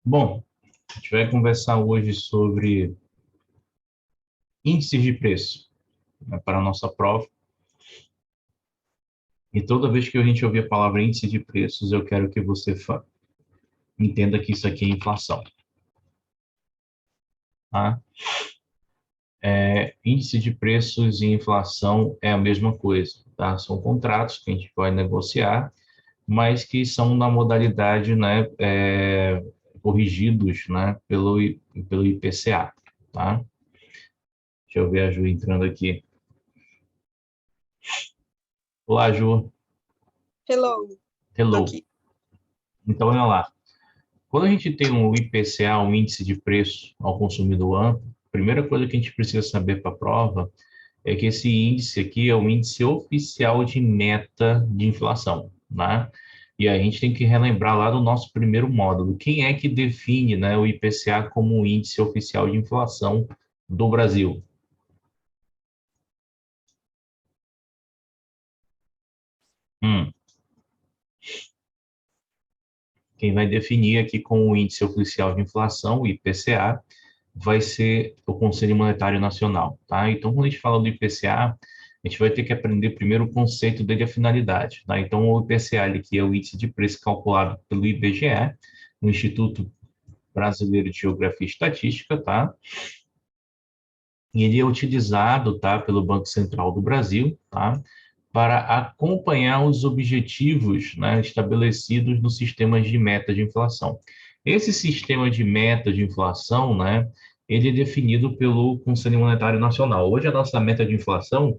Bom, a gente vai conversar hoje sobre índices de preço, né, para a nossa prova. E toda vez que a gente ouvir a palavra índice de preços, eu quero que você entenda que isso aqui é inflação. Tá? Índice de preços e inflação é a mesma coisa. Tá? São contratos que a gente vai negociar, mas que são na modalidade, né, corrigidos, né, pelo IPCA. Tá? Deixa eu ver a Ju entrando aqui. Olá, Ju. Hello, tô Hello. aqui. Então, olha lá. Quando a gente tem um IPCA, um índice de preço ao consumidor amplo, a primeira coisa que a gente precisa saber para a prova é que esse índice aqui é o índice oficial de meta de inflação, né? E aí a gente tem que relembrar lá do nosso primeiro módulo. Quem é que define, né, o IPCA como o índice oficial de inflação do Brasil? Hum, quem vai definir aqui com o índice oficial de inflação, o IPCA, vai ser o Conselho Monetário Nacional, tá? Então, quando a gente fala do IPCA, a gente vai ter que aprender primeiro o conceito dele e a finalidade, tá? Então, o IPCA, ele que é o índice de preço calculado pelo IBGE, o Instituto Brasileiro de Geografia e Estatística, tá? E ele é utilizado, tá, pelo Banco Central do Brasil, tá? Para acompanhar os objetivos, né, estabelecidos no sistema de meta de inflação. Esse sistema de meta de inflação, né, ele é definido pelo Conselho Monetário Nacional. Hoje a nossa meta de inflação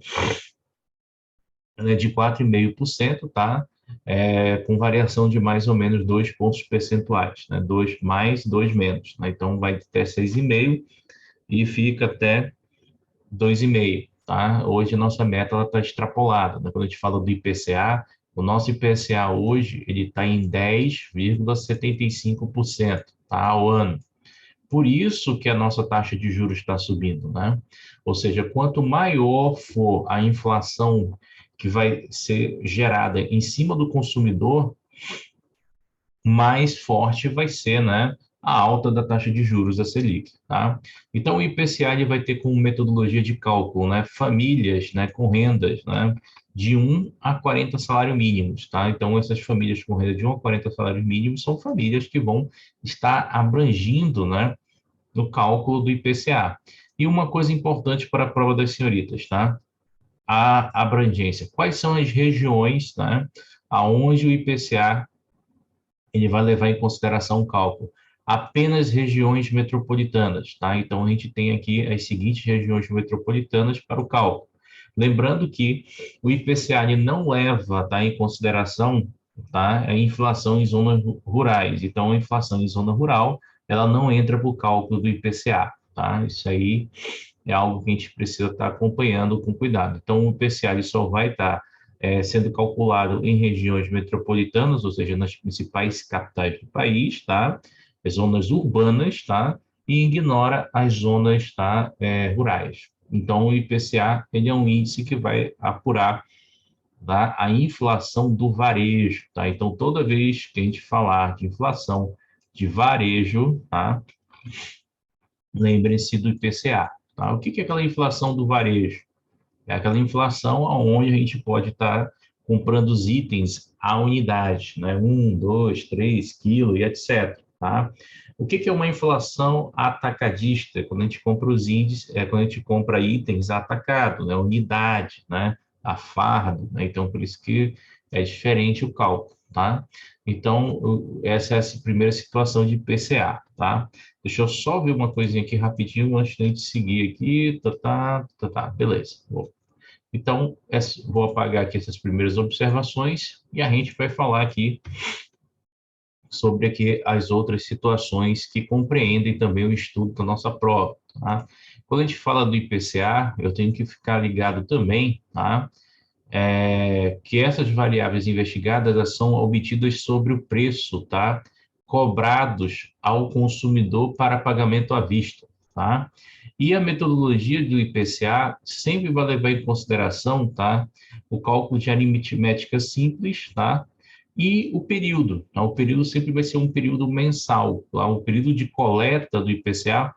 é de 4,5%, tá? Com variação de mais ou menos 2 pontos percentuais, né? 2 mais, 2 menos, né? Então vai até 6,5 e fica até 2,5, tá? Hoje a nossa meta está extrapolada, né? Quando a gente fala do IPCA, o nosso IPCA hoje ele está em 10,75%, tá? Ao ano. Por isso que a nossa taxa de juros está subindo, né? Ou seja, quanto maior for a inflação que vai ser gerada em cima do consumidor, mais forte vai ser, né, a alta da taxa de juros da Selic, tá? Então, o IPCA ele vai ter como metodologia de cálculo, né, famílias, né, com rendas, né, de 1 a 40 salários mínimos, tá? Então, essas famílias com renda de 1 a 40 salários mínimos são famílias que vão estar abrangindo, né, no cálculo do IPCA. E uma coisa importante para a prova das senhoritas, tá? A abrangência. Quais são as regiões, né, aonde o IPCA ele vai levar em consideração o cálculo? Apenas regiões metropolitanas, tá? Então, a gente tem aqui as seguintes regiões metropolitanas para o cálculo. Lembrando que o IPCA ele não leva, tá, em consideração, tá, a inflação em zonas rurais. Então, a inflação em zona rural, ela não entra para o cálculo do IPCA, tá? Isso aí é algo que a gente precisa estar acompanhando com cuidado. Então, o IPCA ele só vai estar sendo calculado em regiões metropolitanas, ou seja, nas principais capitais do país, tá? As zonas urbanas, tá? E ignora as zonas, tá? Rurais. Então, o IPCA ele é um índice que vai apurar, tá, a inflação do varejo, tá? Então, toda vez que a gente falar de inflação de varejo, tá? Lembre-se do IPCA, tá? O que que é aquela inflação do varejo? É aquela inflação onde a gente pode estar comprando os itens à unidade, né? 1, 2, 3 quilos e etc. Tá? O que que é uma inflação atacadista? Quando a gente compra os índices, quando a gente compra itens atacado, né? Unidade, né? A fardo, né? Então, por isso que é diferente o cálculo, tá? Então, essa é a primeira situação de PCA, tá? Deixa eu só ver uma coisinha aqui rapidinho antes da gente seguir aqui. Beleza. Então, vou apagar aqui essas primeiras observações e a gente vai falar aqui sobre aqui as outras situações que compreendem também o estudo da nossa prova, tá? Quando a gente fala do IPCA, eu tenho que ficar ligado também, tá? Que essas variáveis investigadas elas são obtidas sobre o preço, tá? Cobrados ao consumidor para pagamento à vista, tá? E a metodologia do IPCA sempre vai levar em consideração, tá? O cálculo de aritmética simples, tá? E o período, tá? O período sempre vai ser um período mensal, tá? O período de coleta do IPCA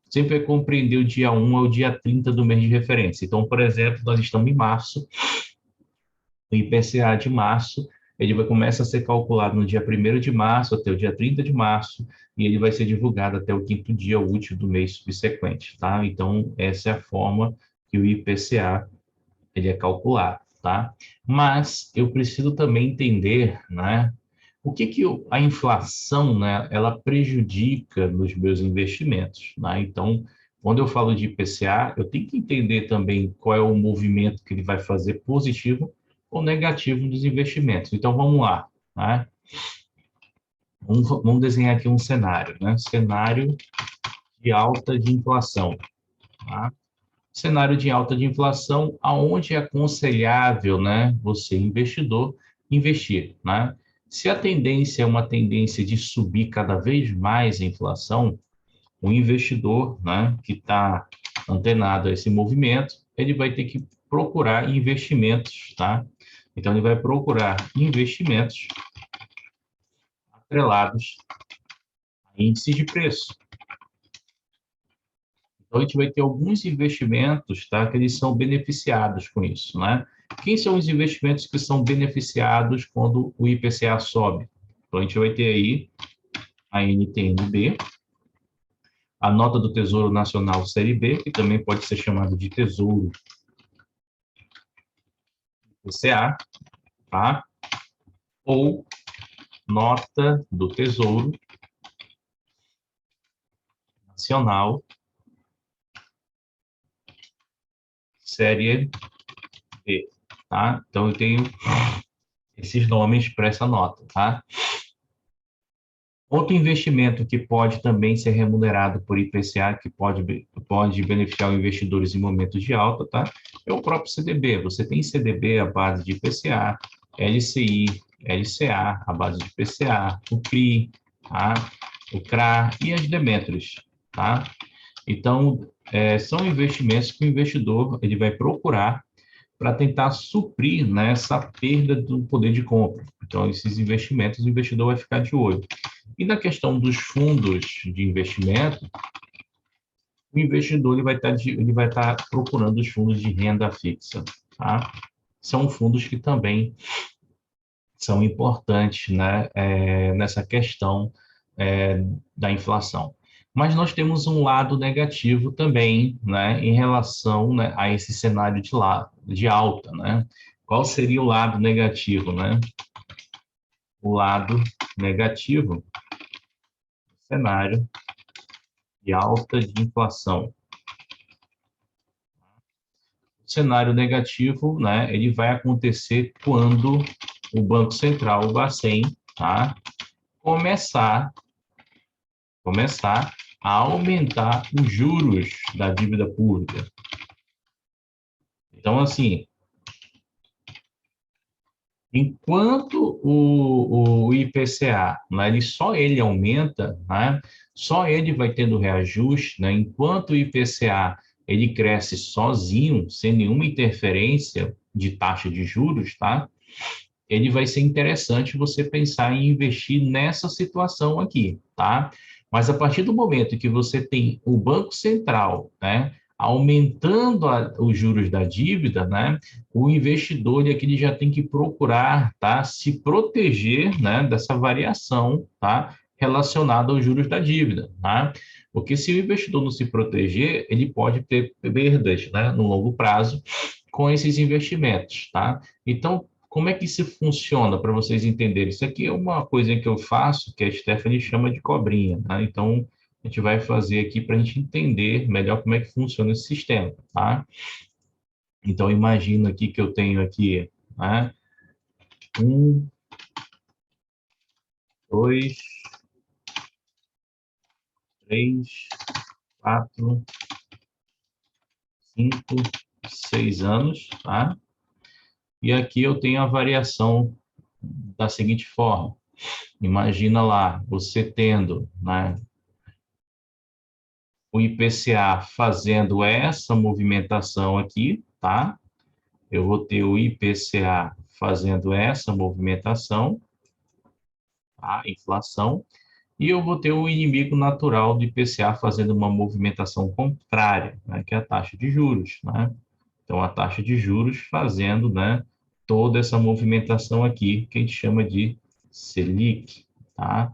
sempre vai compreender o dia 1 ao dia 30 do mês de referência. Então, por exemplo, nós estamos em março, o IPCA de março, ele vai começar a ser calculado no dia 1º de março até o dia 30 de março, e ele vai ser divulgado até o 5º dia útil do mês subsequente, tá? Então, essa é a forma que o IPCA ele é calculado, tá? Mas eu preciso também entender, né, o que que a inflação, né, ela prejudica nos meus investimentos, né? Então, quando eu falo de IPCA, eu tenho que entender também qual é o movimento que ele vai fazer positivo ou negativo nos investimentos. Então, vamos lá, né? Vamos desenhar aqui um cenário, né? Cenário de alta de inflação, tá? Cenário de alta de inflação, aonde é aconselhável, né, você investidor investir, né? Se a tendência é uma tendência de subir cada vez mais a inflação, o investidor, né, que está antenado a esse movimento, ele vai ter que procurar investimentos, tá? Então ele vai procurar investimentos atrelados a índice de preço. Então, a gente vai ter alguns investimentos, tá, que eles são beneficiados com isso, né? Quem são os investimentos que são beneficiados quando o IPCA sobe? Então, a gente vai ter aí a NTN-B, a nota do Tesouro Nacional Série B, que também pode ser chamado de Tesouro IPCA, tá? Ou nota do Tesouro Nacional Série B, tá? Então, eu tenho esses nomes para essa nota, tá? Outro investimento que pode também ser remunerado por IPCA, que pode beneficiar os investidores em momentos de alta, tá? É o próprio CDB. Você tem CDB à base de IPCA, LCI, LCA à base de IPCA, o CRI, tá? O CRA e as debêntures, tá? Então, são investimentos que o investidor ele vai procurar para tentar suprir, né, essa perda do poder de compra. Então, esses investimentos, o investidor vai ficar de olho. E na questão dos fundos de investimento, o investidor ele vai estar procurando os fundos de renda fixa, tá? São fundos que também são importantes, né, nessa questão da inflação. Mas nós temos um lado negativo também, né, em relação, né, a esse cenário de alta, né? Qual seria o lado negativo, né? O lado negativo do cenário de alta de inflação. O cenário negativo, né, ele vai acontecer quando o Banco Central, o Bacen, tá, começar a aumentar os juros da dívida pública. Então, assim, enquanto o IPCA, né, ele aumenta, né, só ele vai tendo reajuste, né, enquanto o IPCA ele cresce sozinho, sem nenhuma interferência de taxa de juros, tá? Ele vai ser interessante você pensar em investir nessa situação aqui, tá? Mas a partir do momento que você tem o Banco Central, né, aumentando os juros da dívida, né, o investidor ele já tem que procurar, tá, se proteger, né, dessa variação, tá, relacionada aos juros da dívida, tá? Porque se o investidor não se proteger, ele pode ter perdas, né, no longo prazo com esses investimentos, tá? Então, como é que isso funciona para vocês entenderem? Isso aqui é uma coisa que eu faço que a Stephanie chama de cobrinha, tá? Então, a gente vai fazer aqui para a gente entender melhor como é que funciona esse sistema, tá? Então, imagina aqui que eu tenho aqui, né? 1, 2, 3, 4, 5, 6 anos, tá? E aqui eu tenho a variação da seguinte forma. Imagina lá, você tendo, né, o IPCA fazendo essa movimentação aqui, tá? Eu vou ter o IPCA fazendo essa movimentação, a inflação, e eu vou ter o inimigo natural do IPCA fazendo uma movimentação contrária, né, que é a taxa de juros, né? Então, a taxa de juros fazendo, né, toda essa movimentação aqui, que a gente chama de Selic, tá?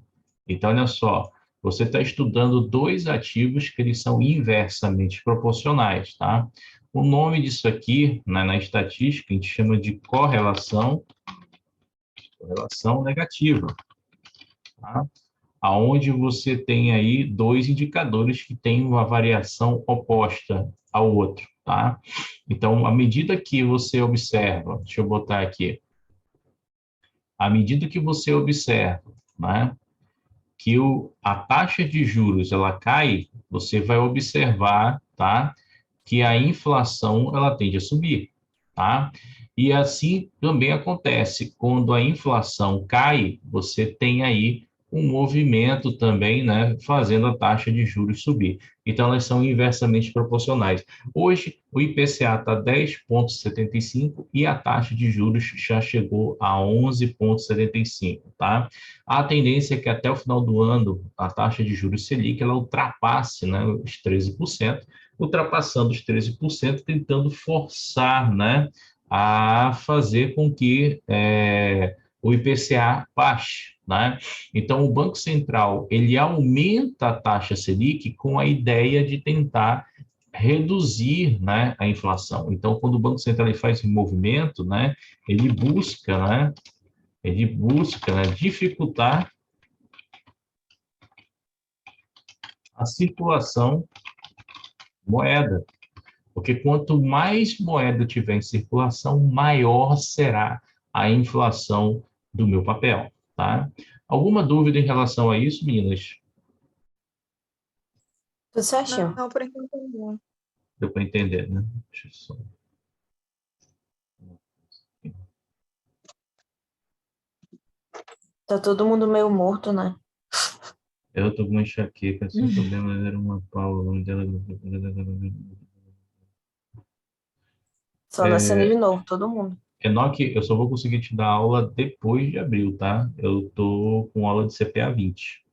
Então, olha só, você está estudando dois ativos que eles são inversamente proporcionais, tá? O nome disso aqui, né, na estatística, a gente chama de correlação negativa, tá? Aonde você tem aí dois indicadores que têm uma variação oposta ao outro, tá? Então, à medida que você observa, deixa eu botar aqui, à medida que você observa, né, que a taxa de juros ela cai, você vai observar, tá, que a inflação ela tende a subir, tá? E assim também acontece quando a inflação cai, você tem aí um movimento também, né, fazendo a taxa de juros subir. Então elas são inversamente proporcionais. Hoje o IPCA está 10,75 e a taxa de juros já chegou a 11,75, tá? A tendência é que até o final do ano a taxa de juros Selic ela ultrapasse, né, os 13%, ultrapassando os 13%, tentando forçar, né, a fazer com que o IPCA baixe, né? Então, o Banco Central, ele aumenta a taxa Selic com a ideia de tentar reduzir, né, a inflação. Então, quando o Banco Central ele faz esse movimento, né, ele busca, né, dificultar a circulação de moeda. Porque quanto mais moeda tiver em circulação, maior será a inflação do meu papel, tá? Alguma dúvida em relação a isso, meninas? Tudo certinho. Não, por enquanto não. Deu para entender, né? Deixa eu só... Tá todo mundo meio morto, né? Eu estou com uma enxaqueca, sem problema, era uma Paula, o nome dela... Só nascendo de novo, todo mundo. Enoque, eu só vou conseguir te dar aula depois de abril, tá? Eu tô com aula de CPA 20.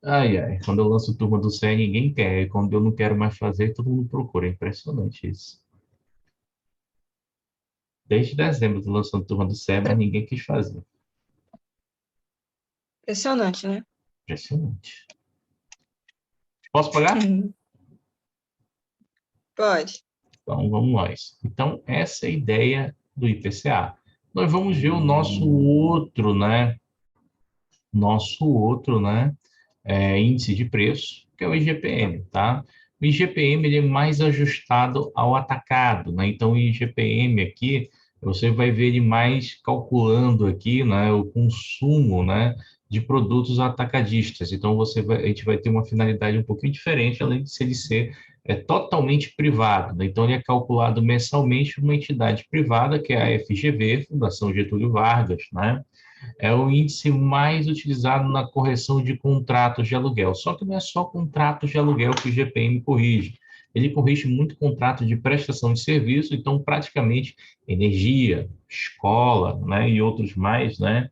Ai, ai, quando eu lanço turma do CE, ninguém quer. E quando eu não quero mais fazer, todo mundo procura. É impressionante isso. Desde dezembro eu tô lançando turma do CE, mas ninguém quis fazer. Impressionante, né? Impressionante. Posso pagar? Pode. Então, vamos nós. Então, essa é a ideia do IPCA. Nós vamos ver o nosso outro, né? Índice de preço, que é o IGPM, tá? O IGPM ele é mais ajustado ao atacado, né? Então, o IGPM aqui, você vai ver ele mais calculando aqui, né, o consumo, né, de produtos atacadistas. Então, a gente vai ter uma finalidade um pouquinho diferente, além de ele ser totalmente privado, né? Então, ele é calculado mensalmente por uma entidade privada, que é a FGV, Fundação Getúlio Vargas, né? É o índice mais utilizado na correção de contratos de aluguel. Só que não é só contratos de aluguel que o GPM corrige. Ele corrige muito contrato de prestação de serviço, então praticamente energia, escola, né, e outros mais, né,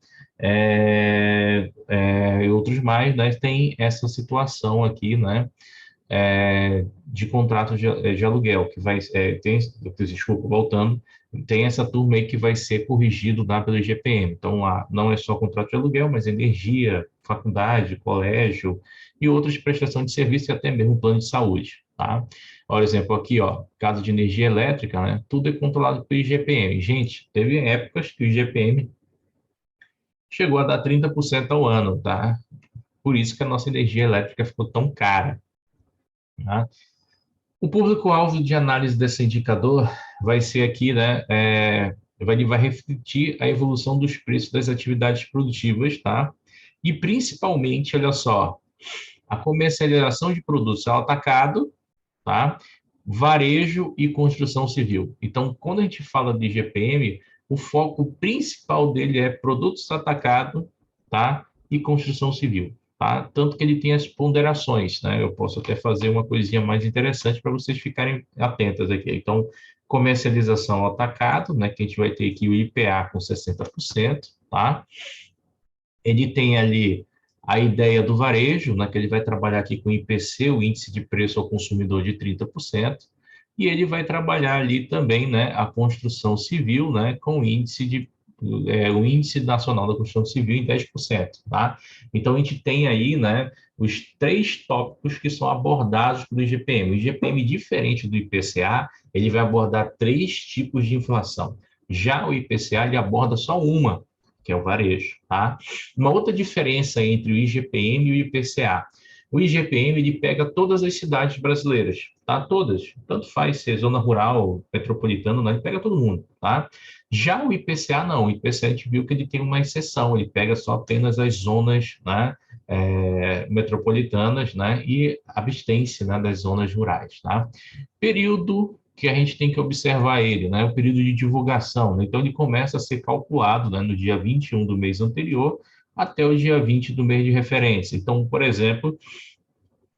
tem essa situação aqui, né, de contrato de aluguel, que vai, desculpa, voltando, tem essa turma aí que vai ser corrigido lá pelo IGPM. Então, não é só contrato de aluguel, mas energia, faculdade, colégio e outras prestações de serviço e até mesmo plano de saúde, tá? Por exemplo, aqui, ó, caso de energia elétrica, né, tudo é controlado pelo IGPM. Gente, teve épocas que o IGPM chegou a dar 30% ao ano, tá? Por isso que a nossa energia elétrica ficou tão cara, tá? O público-alvo de análise desse indicador vai ser aqui, né? Ele vai refletir a evolução dos preços das atividades produtivas, tá? E principalmente, olha só, a comercialização de produtos ao atacado, tá? Varejo e construção civil. Então, quando a gente fala de GPM, o foco principal dele é produtos atacado, tá? E construção civil. Tá? Tanto que ele tem as ponderações, né? Eu posso até fazer uma coisinha mais interessante para vocês ficarem atentas aqui. Então, comercialização ao atacado, né, que a gente vai ter aqui o IPA com 60%, tá? Ele tem ali a ideia do varejo, né, que ele vai trabalhar aqui com o IPC, o índice de preço ao consumidor de 30%, e ele vai trabalhar ali também, né, a construção civil, né, com o índice nacional da construção civil em 10%, tá? Então a gente tem aí, né, os três tópicos que são abordados pelo IGPM. O IGPM, diferente do IPCA, ele vai abordar três tipos de inflação. Já o IPCA, ele aborda só uma, que é o varejo, tá? Uma outra diferença entre o IGPM e o IPCA. O IGPM, ele pega todas as cidades brasileiras, tá? Todas. Tanto faz ser zona rural, metropolitana, né? Ele pega todo mundo, tá? Já o IPCA, não. O IPCA, a gente viu que ele tem uma exceção. Ele pega só apenas as zonas, né? Metropolitanas, né? E abstém-se, né? Das zonas rurais, tá? Período que a gente tem que observar ele, né? O período de divulgação, né? Então, ele começa a ser calculado, né? No dia 21 do mês anterior até o dia 20 do mês de referência. Então, por exemplo,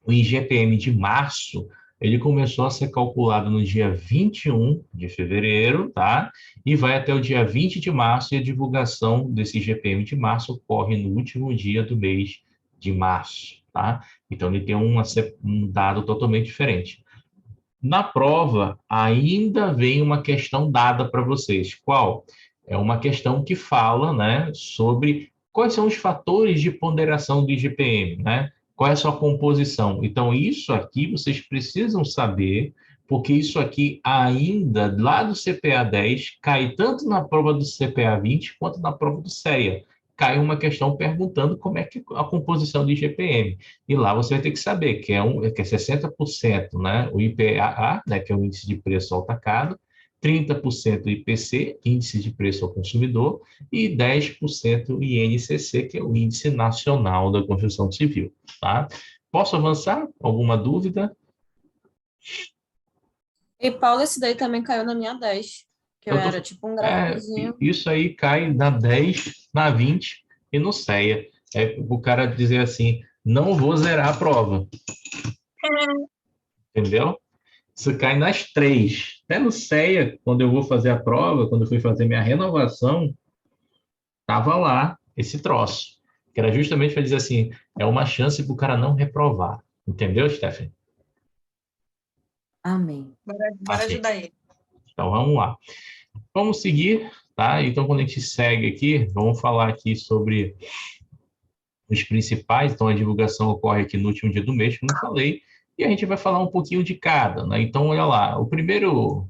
o IGPM de março, ele começou a ser calculado no dia 21 de fevereiro, tá? E vai até o dia 20 de março, e a divulgação desse IGPM de março ocorre no último dia do mês de março, tá? Então, ele tem um dado totalmente diferente. Na prova, ainda vem uma questão dada para vocês. Qual? É uma questão que fala, né, sobre quais são os fatores de ponderação do IGPM, né? Qual é a sua composição? Então, isso aqui vocês precisam saber, porque isso aqui ainda, lá do CPA 10, cai tanto na prova do CPA 20 quanto na prova do CEA. Cai uma questão perguntando como é que a composição do IGPM. E lá você vai ter que saber que é 60%, né, o IPAA, né, que é o índice de preço ao atacado, 30% IPC, índice de preço ao consumidor, e 10% INCC, que é o índice nacional da construção civil, tá? Posso avançar? Alguma dúvida? E Paulo, esse daí também caiu na minha 10, que eu Eu era tô, tipo um gráficozinho. isso aí cai na 10, na 20 e no CEA. É o cara dizer assim, não vou zerar a prova, entendeu? Isso cai nas três. Até no CEA, quando eu vou fazer a prova, quando eu fui fazer minha renovação, tava lá esse troço. Que era justamente para dizer assim, é uma chance para o cara não reprovar. Entendeu, Stephanie? Amém. Bora Amém. ajudar ele. Então vamos lá. Vamos seguir, tá? Então quando a gente segue aqui, vamos falar aqui sobre os principais. Então a divulgação ocorre aqui no último dia do mês, como eu falei, e a gente vai falar um pouquinho de cada, né? Então olha lá, o primeiro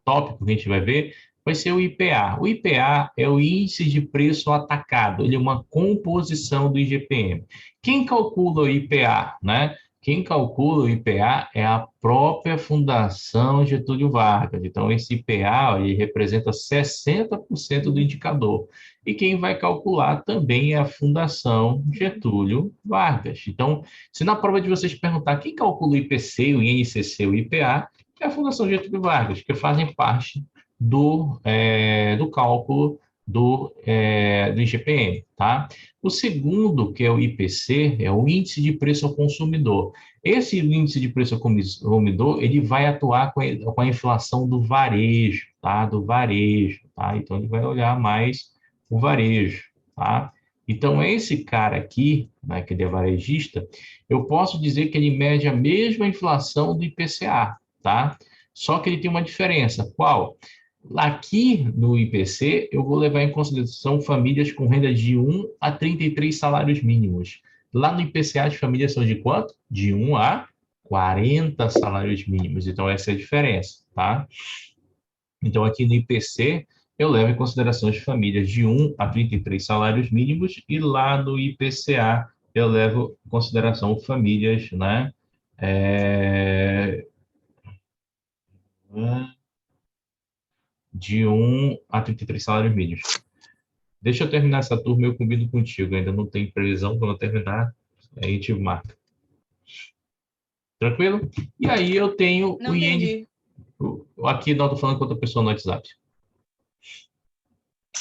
tópico que a gente vai ver vai ser o IPA. O IPA é o índice de preço atacado, ele é uma composição do IGPM. Quem calcula o IPA, né? Quem calcula o IPA é a própria Fundação Getúlio Vargas. Então, esse IPA ele representa 60% do indicador. E quem vai calcular também é a Fundação Getúlio Vargas. Então, se na prova de vocês perguntar quem calcula o IPC, o INCC, o IPA, é a Fundação Getúlio Vargas, que fazem parte do cálculo do IGPM, tá? O segundo, que é o IPC, é o Índice de Preço ao Consumidor. Esse índice de preço ao consumidor, ele vai atuar com a inflação do varejo, tá? Do varejo, tá? Então, ele vai olhar mais o varejo, tá? Então, esse cara aqui, né, que ele é varejista, eu posso dizer que ele mede a mesma inflação do IPCA, tá? Só que ele tem uma diferença. Qual? Aqui no IPC, eu vou levar em consideração famílias com renda de 1 a 33 salários mínimos. Lá no IPCA, as famílias são de quanto? De 1 a 40 salários mínimos. Então, essa é a diferença, tá? Então, aqui no IPC, eu levo em consideração as famílias de 1 a 33 salários mínimos, e lá no IPCA, eu levo em consideração famílias, né? É, de 1 a 33 salários mínimos. Deixa eu terminar essa turma e eu combino contigo. Ainda não tem previsão. Quando eu terminar, aí a gente marca. Tranquilo? E aí eu tenho o Não IN. entendi. Aqui não estou falando com outra pessoa no WhatsApp.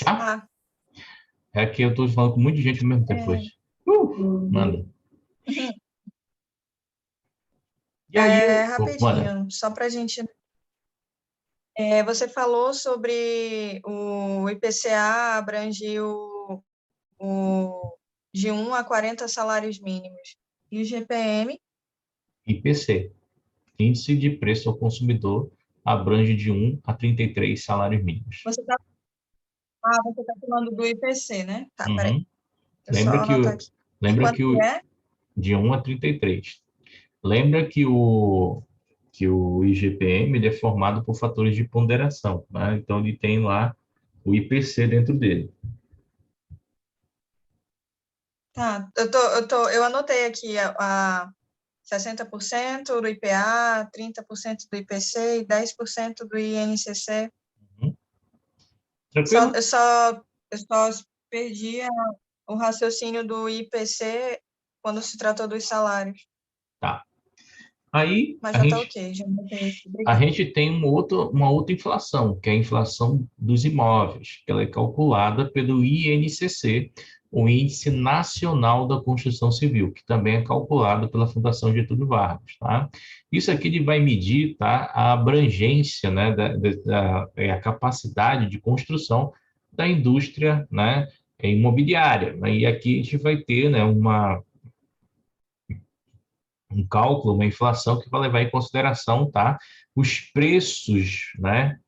Tá? Ah, É que eu estou falando com muita gente ao mesmo tempo hoje. Manda. E aí eu. Manda. rapidinho, só pra gente. Você falou sobre o IPCA abranger o de 1 a 40 salários mínimos. E o GPM? IPC, Índice de Preço ao Consumidor, abrange de 1 a 33 salários mínimos. Você está falando do IPC, né? Tá, peraí. Uhum. Deixa eu só anotar aqui. Lembra Quanto que o é? de 1 a 33. Lembra que o IGPM ele é formado por fatores de ponderação, né? Então ele tem lá o IPC dentro dele. Tá, eu anotei aqui a 60% do IPA, 30% do IPC e 10% do INCC. Uhum. Tranquilo? Eu só perdi o raciocínio do IPC quando se tratou dos salários. Tá. Aí Mas já tá ok, já anotei aqui. a Obrigada. gente tem uma outra inflação, que é a inflação dos imóveis, que ela é calculada pelo INCC, o Índice Nacional da Construção Civil, que também é calculado pela Fundação Getúlio Vargas, tá? Isso aqui ele vai medir, tá, a abrangência, né, a capacidade de construção da indústria, né, imobiliária, né? E aqui a gente vai ter, né, um cálculo, uma inflação que vai levar em consideração, tá, os preços, né,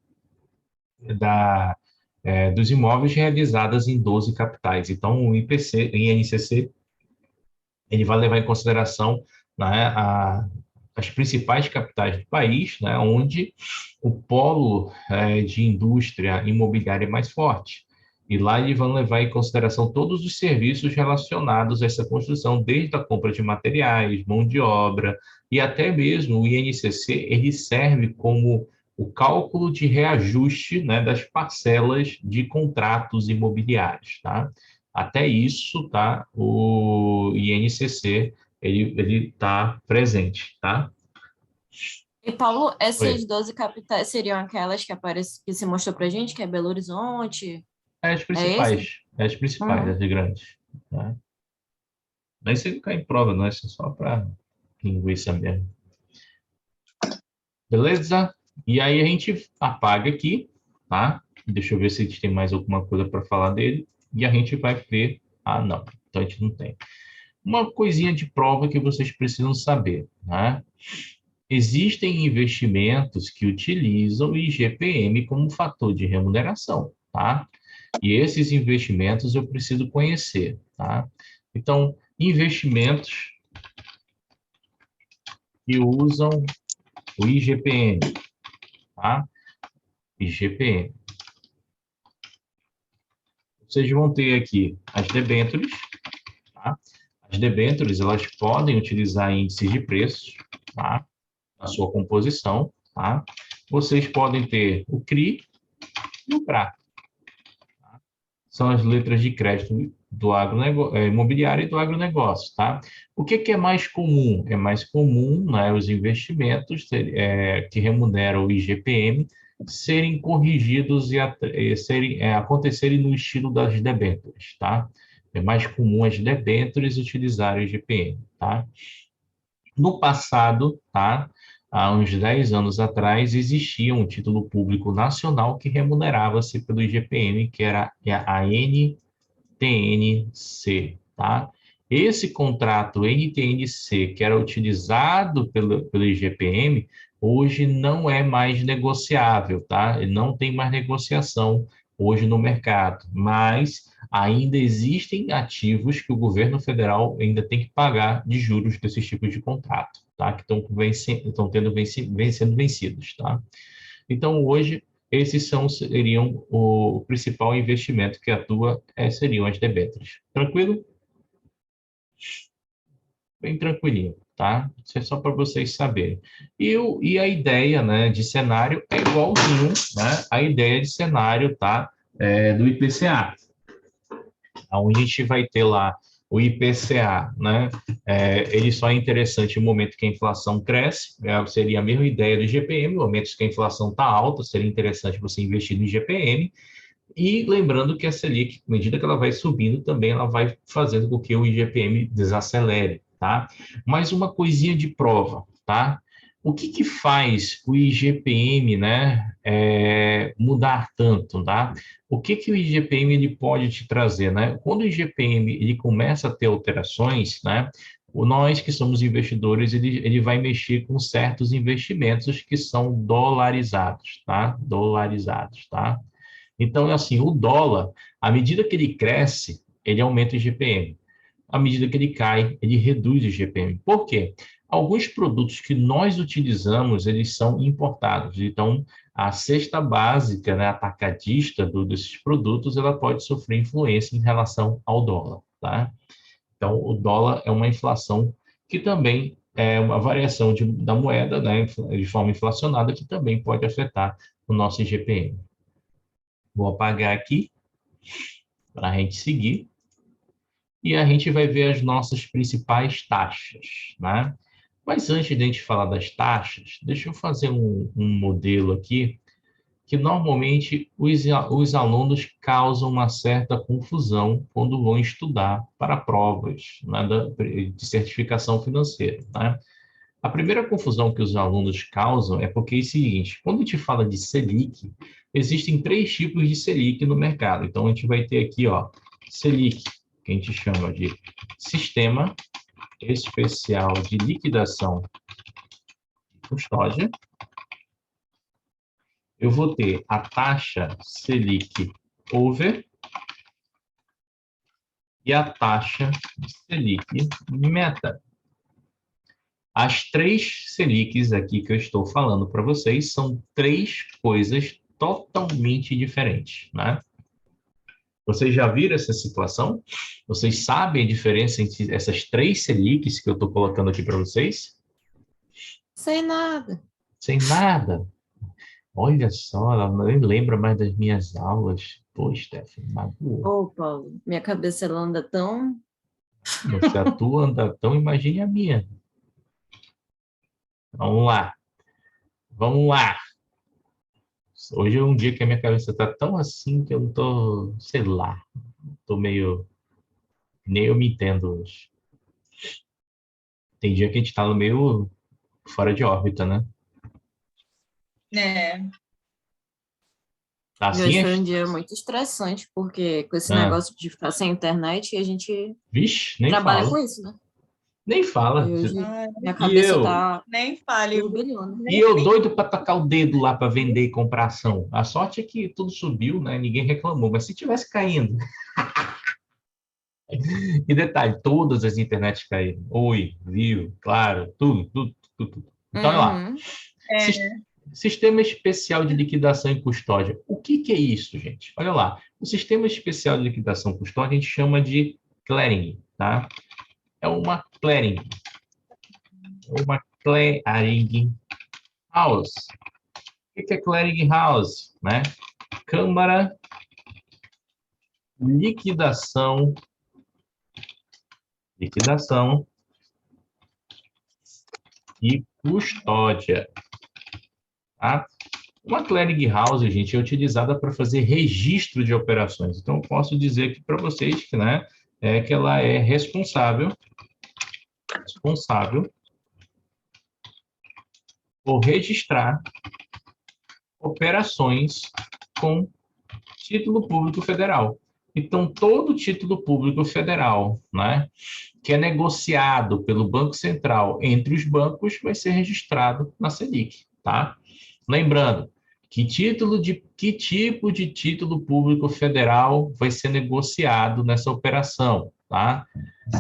dos imóveis realizados em 12 capitais. Então, o IPC, o INCC, ele vai levar em consideração, né, as principais capitais do país, né, onde o polo de indústria imobiliária é mais forte. E lá eles vão levar em consideração todos os serviços relacionados a essa construção, desde a compra de materiais, mão de obra, e até mesmo o INCC, ele serve como o cálculo de reajuste, né, das parcelas de contratos imobiliários, tá? Até isso, tá? O INCC, ele está presente, tá? E, Paulo, essas Oi. 12 capitais seriam aquelas que se mostrou pra gente, que é Belo Horizonte? É esse? As principais, Uhum. as grandes, tá? Mas isso aí cai em prova, não é só para linguiça mesmo. Beleza? E aí a gente apaga aqui, tá? Deixa eu ver se a gente tem mais alguma coisa para falar dele. E a gente vai ver. Ah, não. Então a gente não tem. Uma coisinha de prova que vocês precisam saber, né? Existem investimentos que utilizam o IGPM como fator de remuneração, tá? E esses investimentos eu preciso conhecer, tá? Então, investimentos que usam o IGPM, tá? IGPM. Vocês vão ter aqui as debêntures, tá? As debêntures, elas podem utilizar índices de preços, tá? Na sua composição, tá? Vocês podem ter o CRI e o CRA. Tá? São as letras de crédito do imobiliário e do agronegócio, tá? O que é mais comum? É mais comum, né, os investimentos que remuneram o IGPM serem corrigidos e acontecerem no estilo das debêntures, tá? É mais comum as debêntures utilizarem o IGPM, tá? No passado, tá? Há uns 10 anos atrás, existia um título público nacional que remunerava-se pelo IGPM, que era a NTNC, tá? Esse contrato NTNC, que era utilizado pelo IGPM, hoje não é mais negociável, tá? Ele não tem mais negociação hoje no mercado, mas ainda existem ativos que o governo federal ainda tem que pagar de juros desses tipos de contrato, tá? Que vem sendo vencidos, tá? Então, hoje, seriam o principal investimento que atua, seriam as debêntures. Tranquilo? Bem tranquilinho, tá? Isso é só para vocês saberem. E a ideia, né, de cenário é igualzinho, né, a ideia de cenário, tá, do IPCA. Onde a gente vai ter lá o IPCA, né? Ele só é interessante no momento que a inflação cresce, seria a mesma ideia do IGPM, no momento que a inflação está alta, seria interessante você investir no IGPM, e lembrando que a Selic, à medida que ela vai subindo, também ela vai fazendo com que o IGPM desacelere, tá? Mais uma coisinha de prova, tá? O que que faz o IGPM, né, mudar tanto, tá? O que que o IGPM ele pode te trazer, né? Quando o IGPM ele começa a ter alterações, né, nós que somos investidores, ele vai mexer com certos investimentos que são dolarizados, tá? Dolarizados, tá? Então, assim, o dólar, à medida que ele cresce, ele aumenta o IGPM. À medida que ele cai, ele reduz o IGPM. Por quê? Alguns produtos que nós utilizamos, eles são importados. Então, a cesta básica, né, atacadista desses produtos, ela pode sofrer influência em relação ao dólar, tá? Então, o dólar é uma inflação que também é uma variação da moeda, né, de forma inflacionada, que também pode afetar o nosso IGPM. Vou apagar aqui para a gente seguir. E a gente vai ver as nossas principais taxas, né? Mas antes de a gente falar das taxas, deixa eu fazer um modelo aqui que normalmente os alunos causam uma certa confusão quando vão estudar para provas, né, de certificação financeira, né? A primeira confusão que os alunos causam é porque é o seguinte: quando a gente fala de Selic, existem três tipos de Selic no mercado. Então, a gente vai ter aqui, ó, Selic, que a gente chama de Sistema Especial de Liquidação e Custódia. Eu vou ter a taxa Selic Over e a taxa Selic Meta. As três Selics aqui que eu estou falando para vocês são três coisas totalmente diferentes, né? Vocês já viram essa situação? Vocês sabem a diferença entre essas três Selics que eu estou colocando aqui para vocês? Sem nada. Sem nada. Olha só, ela nem lembra mais das minhas aulas. Pô, Stephanie, magoou. Ô, Paulo, minha cabeça ela anda tão... Se a tua anda tão, imagine a minha. Vamos lá. Vamos lá. Hoje é um dia que a minha cabeça está tão assim que eu não tô, sei lá, tô meio... Nem eu me entendo hoje. Tem dia que a gente tá meio fora de órbita, né? É. E Assim hoje é... foi um dia muito estressante, porque com esse negócio de ficar sem internet, a gente Vixe, nem trabalha fala. com isso, né? Nem fala. E hoje Ai, minha E cabeça eu? tá nem fale. turbilhona. E eu doido para tacar o dedo lá para vender e comprar ação. A sorte é que tudo subiu, né? Ninguém reclamou. Mas se tivesse caindo... E detalhe, todas as internets caíram. Oi, Vivo, Claro, tudo, tudo, tudo, tudo. Então, olha lá. Uhum. Sistema Especial de Liquidação e Custódia. O que que é isso, gente? Olha lá. O Sistema Especial de Liquidação e Custódia a gente chama de clearing, tá? É uma clearing. Uma clearing house. O que é clearing house, né? Câmara Liquidação e Custódia, tá? Uma clearing house, gente, é utilizada para fazer registro de operações. Então, eu posso dizer aqui para vocês que, né, que ela é responsável por registrar operações com título público federal. Então, todo título público federal, né, que é negociado pelo Banco Central entre os bancos, vai ser registrado na Selic, tá? Lembrando, que tipo de título público federal vai ser negociado nessa operação, tá?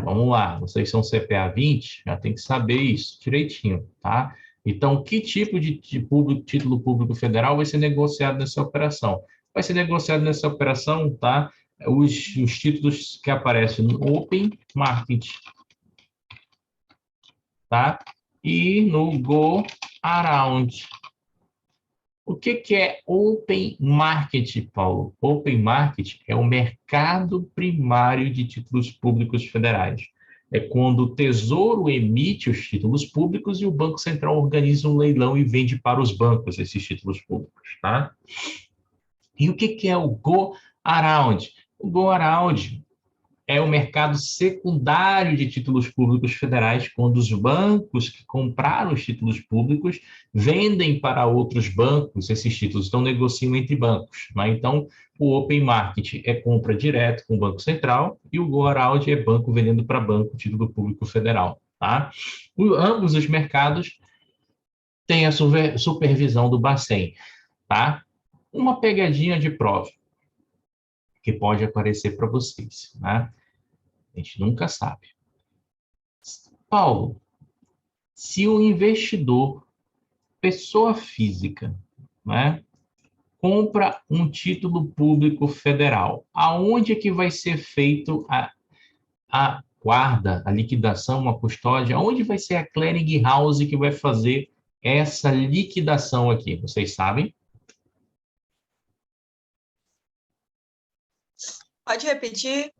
Vamos lá, vocês são CPA 20, já tem que saber isso direitinho, tá? Então, que tipo de título público federal vai ser negociado nessa operação? Vai ser negociado nessa operação, tá? Os títulos que aparecem no Open Market, tá? E no Go Around. O que é Open Market, Paulo? Open Market é o mercado primário de títulos públicos federais. É quando o Tesouro emite os títulos públicos e o Banco Central organiza um leilão e vende para os bancos esses títulos públicos, tá? E o que é o Go Around? O Go Around é o mercado secundário de títulos públicos federais, quando os bancos que compraram os títulos públicos vendem para outros bancos esses títulos, então negociam entre bancos. Né? Então, o Open Market é compra direto com o Banco Central e o Go Around é banco vendendo para banco título público federal. Tá? Ambos os mercados têm a supervisão do Bacen. Tá? Uma pegadinha de prova que pode aparecer para vocês. Né? A gente nunca sabe. Paulo, se o investidor, pessoa física, né, compra um título público federal, aonde é que vai ser feito a guarda, a liquidação, a custódia? Aonde vai ser a clearing house que vai fazer essa liquidação aqui? Vocês sabem? Pode repetir?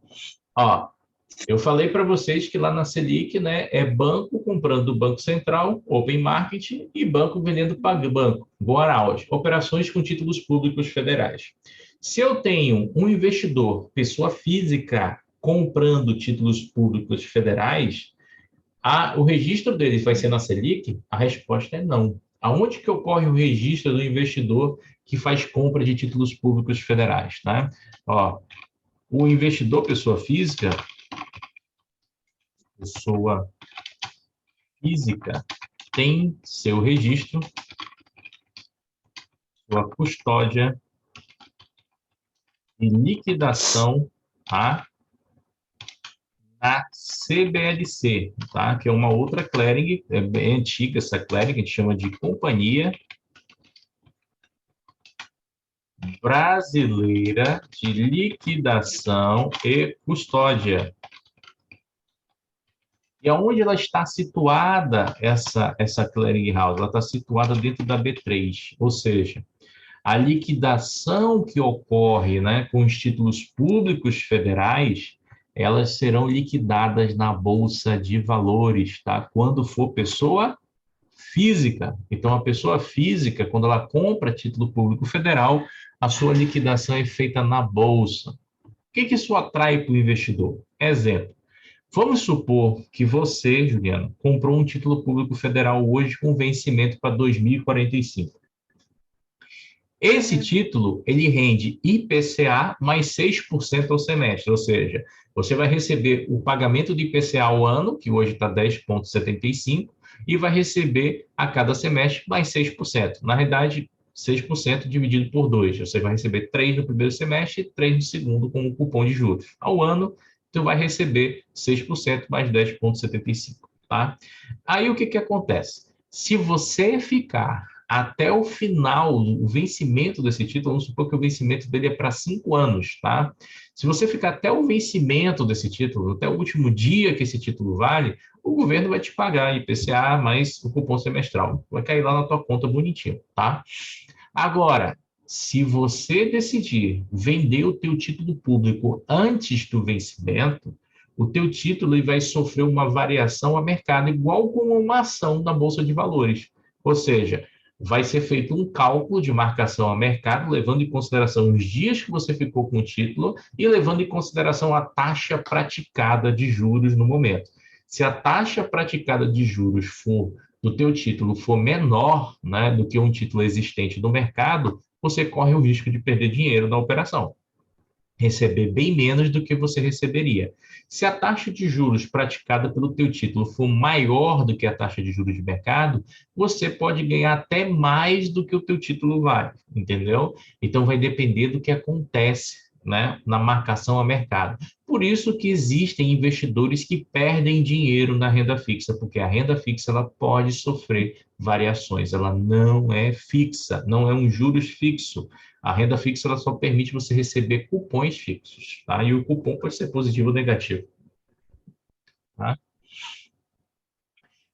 Ó, eu falei para vocês que lá na Selic, né, é banco comprando do Banco Central, Open Market, e banco vendendo para banco, Go-Around, operações com títulos públicos federais. Se eu tenho um investidor, pessoa física, comprando títulos públicos federais, o registro dele vai ser na Selic? A resposta é não. Aonde que ocorre o registro do investidor que faz compra de títulos públicos federais? Né? Ó, o investidor, pessoa física, tem seu registro, sua custódia e liquidação, tá? Na CBLC, tá? Que é uma outra clearing, é bem antiga essa clearing, a gente chama de Companhia Brasileira de Liquidação e Custódia. E aonde ela está situada, essa clearing house? Ela está situada dentro da B3, ou seja, a liquidação que ocorre, né, com os títulos públicos federais, elas serão liquidadas na Bolsa de Valores, tá? Quando for pessoa física. Então, a pessoa física, quando ela compra título público federal, a sua liquidação é feita na Bolsa. O que isso atrai para o investidor? Exemplo. Vamos supor que você, Juliano, comprou um título público federal hoje com vencimento para 2045. Esse título, ele rende IPCA mais 6% ao semestre, ou seja, você vai receber o pagamento de IPCA ao ano, que hoje está 10,75%, e vai receber a cada semestre mais 6%. Na realidade, 6% dividido por 2. Você vai receber 3 no primeiro semestre e 3 no segundo como cupom de juros. Ao ano, você vai receber 6% mais 10,75%. Tá? Aí o que acontece? Se você ficar até o final, o vencimento desse título, vamos supor que o vencimento dele é para 5 anos, tá? Se você ficar até o vencimento desse título, até o último dia que esse título vale, o governo vai te pagar IPCA mais o cupom semestral. Vai cair lá na tua conta bonitinho, tá? Agora, se você decidir vender o teu título público antes do vencimento, o teu título vai sofrer uma variação a mercado, igual como uma ação da Bolsa de Valores. Ou seja, vai ser feito um cálculo de marcação a mercado, levando em consideração os dias que você ficou com o título e levando em consideração a taxa praticada de juros no momento. Se a taxa praticada de juros do teu título for menor, né, do que um título existente no mercado, você corre o risco de perder dinheiro na operação. Receber bem menos do que você receberia. Se a taxa de juros praticada pelo teu título for maior do que a taxa de juros de mercado, você pode ganhar até mais do que o teu título vale, entendeu? Então, vai depender do que acontece, né, na marcação a mercado. Por isso que existem investidores que perdem dinheiro na renda fixa, porque a renda fixa ela pode sofrer variações, ela não é fixa, não é um juros fixo. A renda fixa ela só permite você receber cupons fixos, tá? E o cupom pode ser positivo ou negativo. Tá?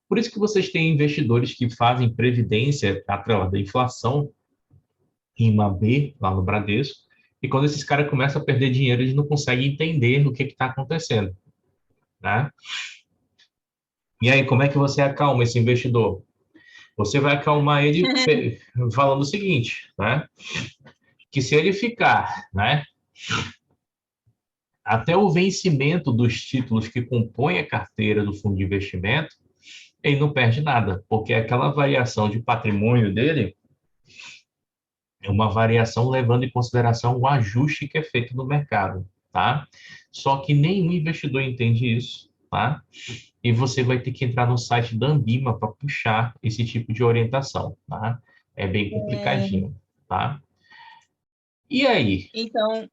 Por isso que vocês têm investidores que fazem previdência atrelada à inflação, RIMA B, lá no Bradesco, e quando esses caras começam a perder dinheiro, eles não conseguem entender o que está acontecendo. Né? E aí, como é que você acalma esse investidor? Você vai acalmar ele falando o seguinte, né? Que se ele ficar, né, até o vencimento dos títulos que compõem a carteira do fundo de investimento, ele não perde nada, porque aquela variação de patrimônio dele é uma variação levando em consideração o ajuste que é feito no mercado, tá? Só que nenhum investidor entende isso, tá? E você vai ter que entrar no site da Ambima para puxar esse tipo de orientação, tá? É bem complicadinho, tá? E aí? Então,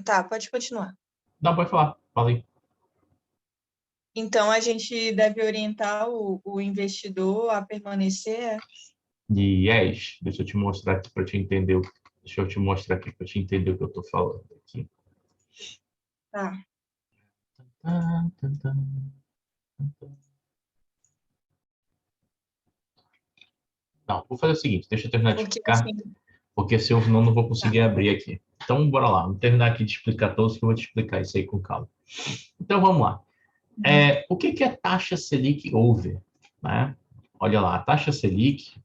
tá, pode continuar. Não, pode falar, falei. Então, a gente deve orientar o investidor a permanecer. Yes, deixa eu te mostrar aqui para te entender. Deixa eu te mostrar aqui para te entender o que eu estou falando aqui. Tá. Não, vou fazer o seguinte, deixa eu terminar de Porque explicar, assim, porque senão eu não vou conseguir abrir aqui. Então, bora lá, vamos terminar aqui de explicar todos, que eu vou te explicar isso aí com calma. Então, vamos lá. O que é taxa Selic over? Né? Olha lá, a taxa Selic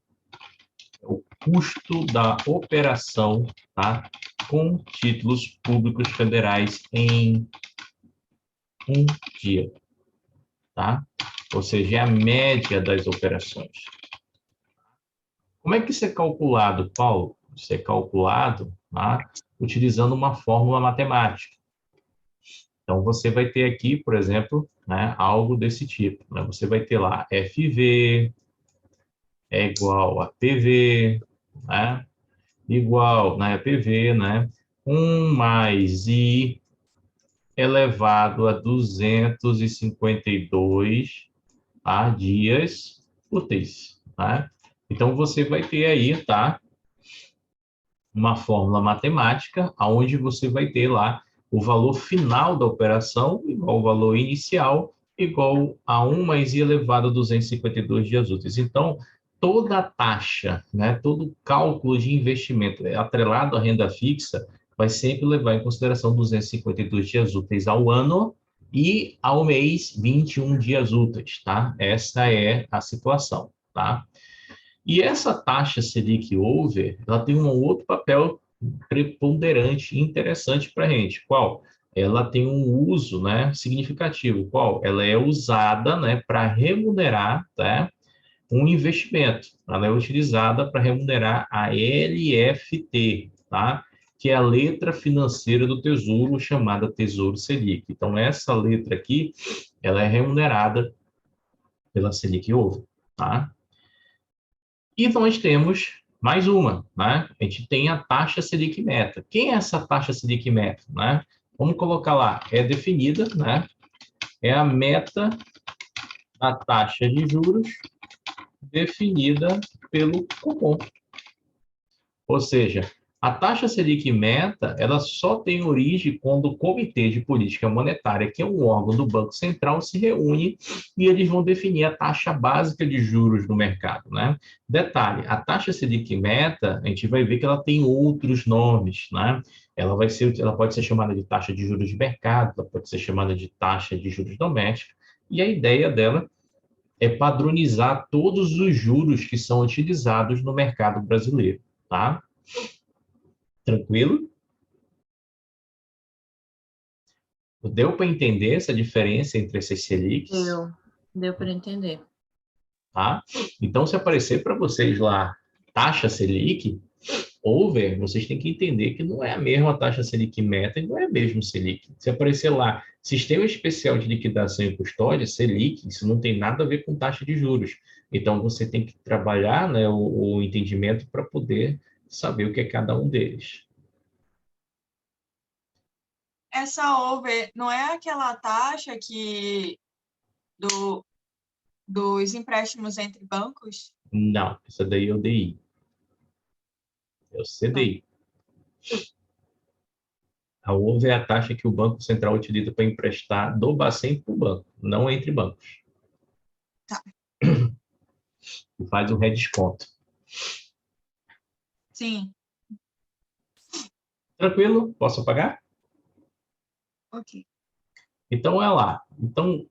é o custo da operação, tá, com títulos públicos federais em um dia, tá? Ou seja, é a média das operações. Como é que isso é calculado, Paulo? Isso é calculado, tá, utilizando uma fórmula matemática. Então, você vai ter aqui, por exemplo, né, algo desse tipo. Né? Você vai ter lá FV é igual a PV, né? Igual, né, PV, né? 1 mais I elevado a 252, tá, dias úteis, tá? Então, você vai ter aí, tá, uma fórmula matemática, onde você vai ter lá o valor final da operação, igual ao valor inicial, igual a 1 mais I elevado a 252 dias úteis. Então, toda a taxa, né, todo cálculo de investimento atrelado à renda fixa vai sempre levar em consideração 252 dias úteis ao ano e ao mês 21 dias úteis, tá? Essa é a situação, tá? E essa taxa Selic over, ela tem um outro papel preponderante interessante para a gente. Qual? Ela tem um uso, né, significativo. Qual? Ela é usada, né, para remunerar, tá, um investimento. Ela é utilizada para remunerar a LFT, tá? Que é a letra financeira do Tesouro, chamada Tesouro Selic. Então, essa letra aqui, ela é remunerada pela Selic over, tá? E nós temos mais uma, né? A gente tem a taxa Selic Meta. Quem é essa taxa Selic Meta, né? Vamos colocar lá, é definida, né? É a meta da taxa de juros definida pelo Copom. Ou seja, a taxa Selic Meta, ela só tem origem quando o Comitê de Política Monetária, que é um órgão do Banco Central, se reúne e eles vão definir a taxa básica de juros no mercado, né? Detalhe, a taxa Selic Meta, a gente vai ver que ela tem outros nomes, né? Ela pode ser chamada de taxa de juros de mercado, ela pode ser chamada de taxa de juros doméstica, e a ideia dela é padronizar todos os juros que são utilizados no mercado brasileiro, tá? Tranquilo? Deu para entender essa diferença entre essas Selics? Deu para entender. Tá? Então, se aparecer para vocês lá taxa Selic, over, vocês têm que entender que não é a mesma taxa Selic Meta e não é a mesma Selic. Se aparecer lá Sistema Especial de Liquidação e Custódia, Selic, isso não tem nada a ver com taxa de juros. Então, você tem que trabalhar, né, o entendimento para poder saber o que é cada um deles. Essa over não é aquela taxa dos empréstimos entre bancos? Não, essa daí é o DI. É o CDI. A over é a taxa que o Banco Central utiliza para emprestar do Bacen para o banco, não entre bancos. Tá. E faz o redesconto. Sim. Tranquilo? Posso pagar? Ok. Então, é lá. Então,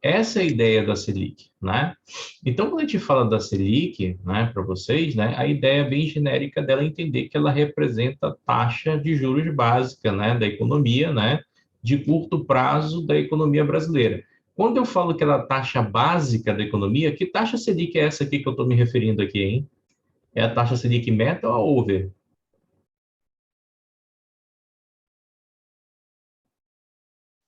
Essa é a ideia da Selic, né? Então, quando a gente fala da Selic, né, para vocês, né, a ideia bem genérica dela é entender que ela representa a taxa de juros básica, né, da economia, né, de curto prazo da economia brasileira. Quando eu falo que ela é a taxa básica da economia, que taxa Selic é essa aqui que eu estou me referindo aqui, hein? É a taxa Selic meta ou a over?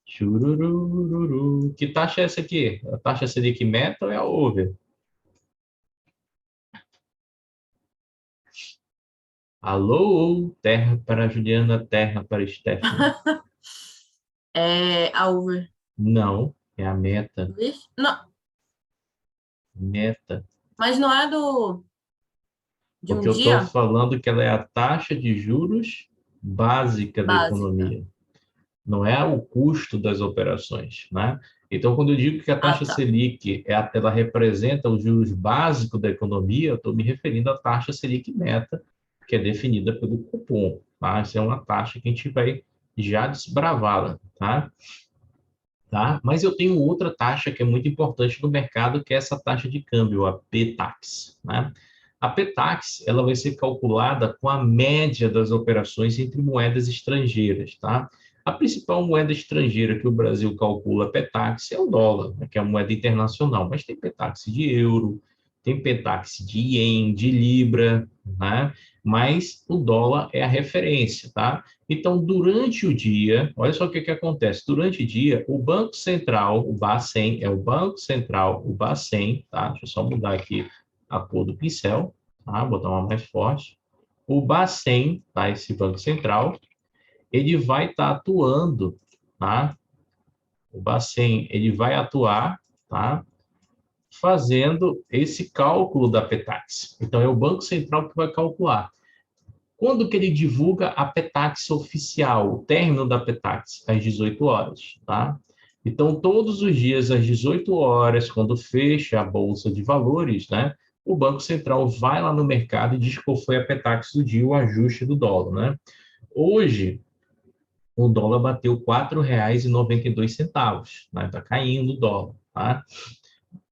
Chururururu. Que taxa é essa aqui? A taxa Selic meta ou é a over? Alô, terra para Juliana, terra para Stephanie. É a over. Não, é a meta. Não, Meta. mas não é de um Porque eu estou dia falando que ela é a taxa de juros básica da básica. economia. Não é o custo das operações, né? Então, quando eu digo que a Ah, taxa tá. Selic ela representa os juros básicos da economia, eu estou me referindo à taxa Selic meta, que é definida pelo cupom, tá? Essa é uma taxa que a gente vai já desbravá-la, tá? Tá? Mas eu tenho outra taxa que é muito importante no mercado, que é essa taxa de câmbio, a Ptax, né? A Ptax, ela vai ser calculada com a média das operações entre moedas estrangeiras, tá? A principal moeda estrangeira que o Brasil calcula Ptax é o dólar, né, que é a moeda internacional, mas tem Ptax de euro, tem Ptax de ien, de libra, né? Mas o dólar é a referência, tá? Então, durante o dia, olha só o que acontece. Durante o dia, o Banco Central, o Bacen, é o Banco Central, o Bacen, tá? Deixa eu só mudar aqui a cor do pincel, tá? Botar uma mais forte. O Bacen, tá? Esse Banco Central, ele vai estar atuando, tá? O Bacen, ele vai atuar, tá? Fazendo esse cálculo da Petax. Então, é o Banco Central que vai calcular. Quando que ele divulga a Petax oficial, o término da Petax? Às 18 horas, tá? Então, todos os dias, às 18 horas, quando fecha a Bolsa de Valores, né? O Banco Central vai lá no mercado e diz qual foi a Petax do dia, o ajuste do dólar, né? Hoje, o dólar bateu R$ 4,92, né? Está caindo o dólar, tá?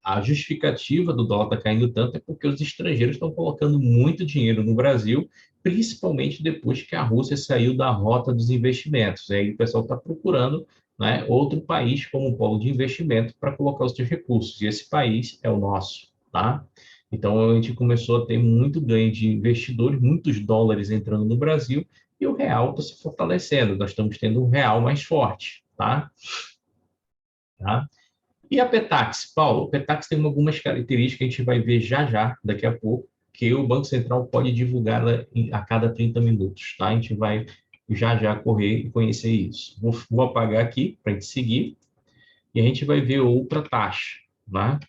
A justificativa do dólar estar caindo tanto é porque os estrangeiros estão colocando muito dinheiro no Brasil, principalmente depois que a Rússia saiu da rota dos investimentos. Aí o pessoal está procurando, né, outro país como polo de investimento para colocar os seus recursos. E esse país é o nosso, tá? Então a gente começou a ter muito ganho de investidores, muitos dólares entrando no Brasil e o real está se fortalecendo. Nós estamos tendo um real mais forte, tá? Tá? E a Petax, Paulo, a Petax tem algumas características que a gente vai ver já já, daqui a pouco, que o Banco Central pode divulgar a cada 30 minutos, tá? A gente vai já já correr e conhecer isso. Vou apagar aqui para a gente seguir e a gente vai ver outra taxa, né?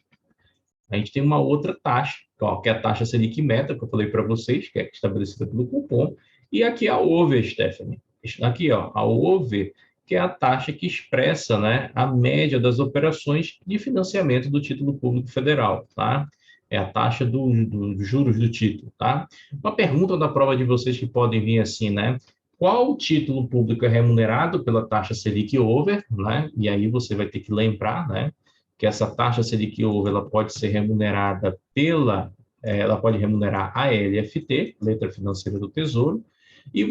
A gente tem uma outra taxa, ó, que é a taxa Selic Meta, que eu falei para vocês, que é estabelecida pelo cupom, e aqui a over, Stephanie. Aqui, ó, a over, que é a taxa que expressa, né, a média das operações de financiamento do título público federal, tá? É a taxa dos juros do título, tá? Uma pergunta da prova de vocês que podem vir assim, né? Qual título público é remunerado pela taxa Selic over, né? E aí você vai ter que lembrar, né, que essa taxa Selic over ela pode ser remunerada ela pode remunerar a LFT, letra financeira do Tesouro, e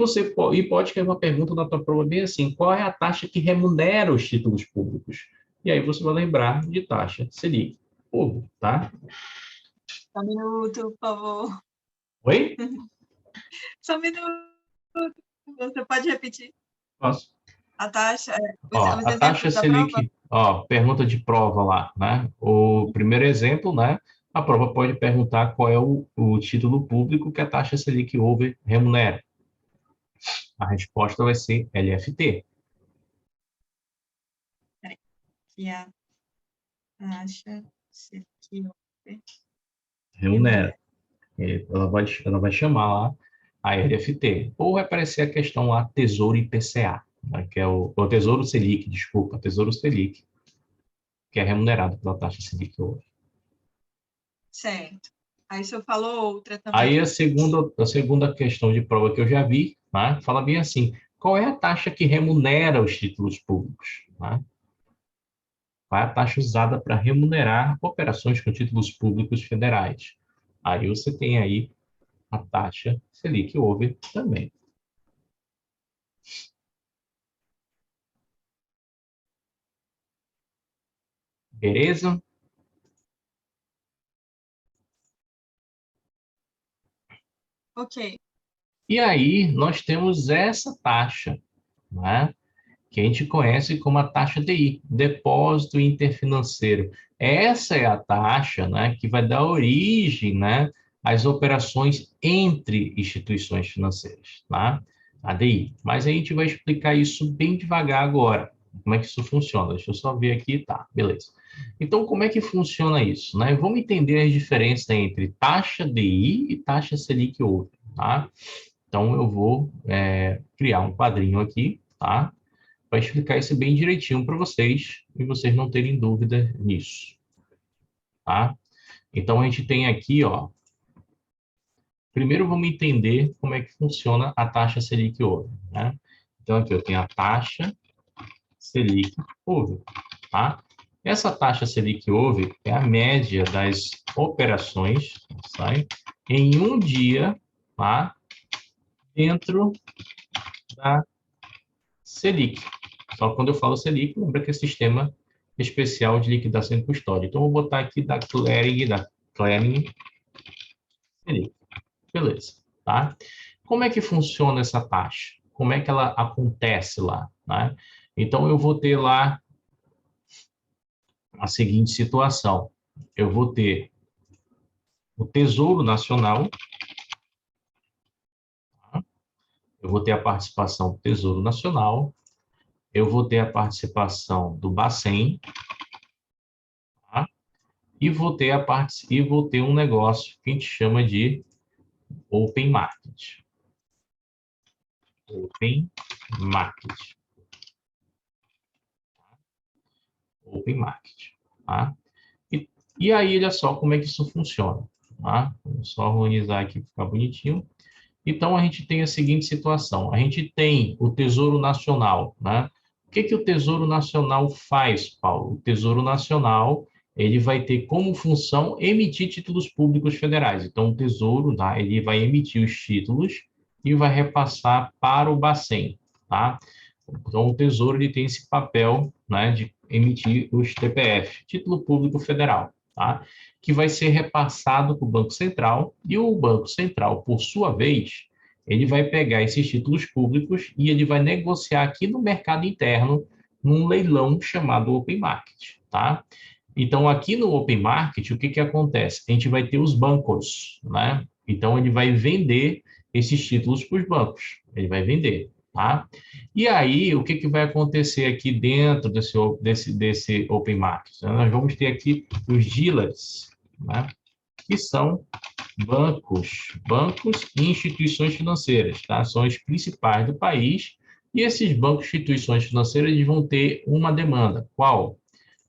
pode cair uma pergunta na tua prova bem assim, qual é a taxa que remunera os títulos públicos? E aí você vai lembrar de taxa Selic over, tá? Só um minuto, por favor. Oi? Só um minuto. Você pode repetir? Posso. A taxa, Ó, os a taxa exemplos da prova? Selic, ó, pergunta de prova lá, né? O primeiro exemplo, né? A prova pode perguntar qual é o título público que a taxa Selic over remunera. A resposta vai ser LFT. Peraí, que a taxa Selic Remunera. Ela vai chamar lá a LFT. Ou vai aparecer a questão lá Tesouro IPCA, né, que é o Tesouro Selic, desculpa, Tesouro Selic, que é remunerado pela taxa Selic over. Certo. Aí o senhor falou outra Aí também. a segunda questão de prova que eu já vi, né, fala bem assim, qual é a taxa que remunera os títulos públicos? Né? qual é a taxa usada para remunerar operações com títulos públicos federais. Aí você tem aí a taxa Selic over também. Beleza? Ok. E aí nós temos essa taxa, né? Que a gente conhece como a taxa DI, Depósito Interfinanceiro. Essa é a taxa, né, que vai dar origem, né, às operações entre instituições financeiras, tá? A DI. Mas a gente vai explicar isso bem devagar agora. Como é que isso funciona? Deixa eu só ver aqui, tá, beleza. Então, como é que funciona isso, né? Vamos entender a diferença entre taxa DI e taxa Selic over, tá? Então, eu vou criar um quadrinho aqui, tá? Para explicar isso bem direitinho para vocês e vocês não terem dúvida nisso, tá? Então, a gente tem aqui, ó, primeiro vamos entender como é que funciona a taxa Selic over, né? Então, aqui eu tenho a taxa Selic over, tá? Essa taxa Selic over é a média das operações, sai, em um dia, tá? Dentro da Selic. Só que quando eu falo Selic, lembra que é sistema especial de liquidação e custódia. Então, eu vou botar aqui da Clearing Selic. Beleza, tá? Como é que funciona essa taxa? Como é que ela acontece lá, né? Então, eu vou ter lá a seguinte situação. Eu vou ter o Tesouro Nacional, tá? Eu vou ter a participação do Tesouro Nacional, eu vou ter a participação do Bacen, tá? E vou ter um negócio que a gente chama de Open Market. Open Market. Open Market. Tá? E aí, olha só como é que isso funciona. Tá? Vamos só organizar aqui para ficar bonitinho. Então, a gente tem a seguinte situação. A gente tem o Tesouro Nacional. Né? O que o Tesouro Nacional faz, Paulo? O Tesouro Nacional ele vai ter como função emitir títulos públicos federais. Então, o Tesouro, tá? Ele vai emitir os títulos e vai repassar para o Bacen, tá? Então, o Tesouro ele tem esse papel, né, de emitir os TPF, Título Público Federal, tá? Que vai ser repassado para o Banco Central e o Banco Central, por sua vez, ele vai pegar esses títulos públicos e ele vai negociar aqui no mercado interno num leilão chamado Open Market, tá? Então, aqui no Open Market, o que que acontece? A gente vai ter os bancos, né? Então, ele vai vender esses títulos para os bancos. Ele vai vender, tá? E aí, o que que vai acontecer aqui dentro desse Open Market? Nós vamos ter aqui os dealers, né? Que são bancos e instituições financeiras, tá? São os principais do país. E esses bancos e instituições financeiras eles vão ter uma demanda. Qual?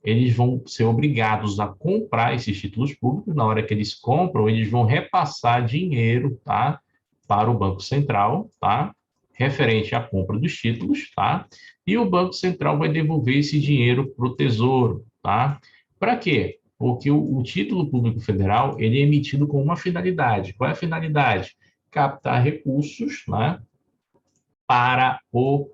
Eles vão ser obrigados a comprar esses títulos públicos. Na hora que eles compram, eles vão repassar dinheiro, tá, para o Banco Central, tá, referente à compra dos títulos, tá, e o Banco Central vai devolver esse dinheiro para o Tesouro, tá. Para quê? Porque o título público federal ele é emitido com uma finalidade. Qual é a finalidade? Captar recursos, né, para o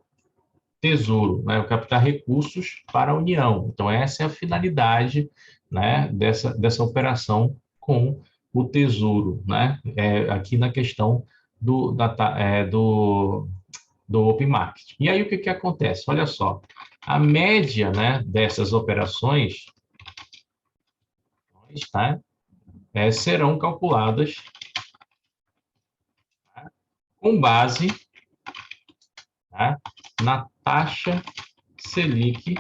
Tesouro, né, o captar recursos para a União. Então, essa é a finalidade, né, dessa operação com o Tesouro, né, aqui na questão do Open Market. E aí, o que que acontece? Olha só, a média, né, dessas operações, tá, serão calculadas, tá, com base, tá, na taxa Selic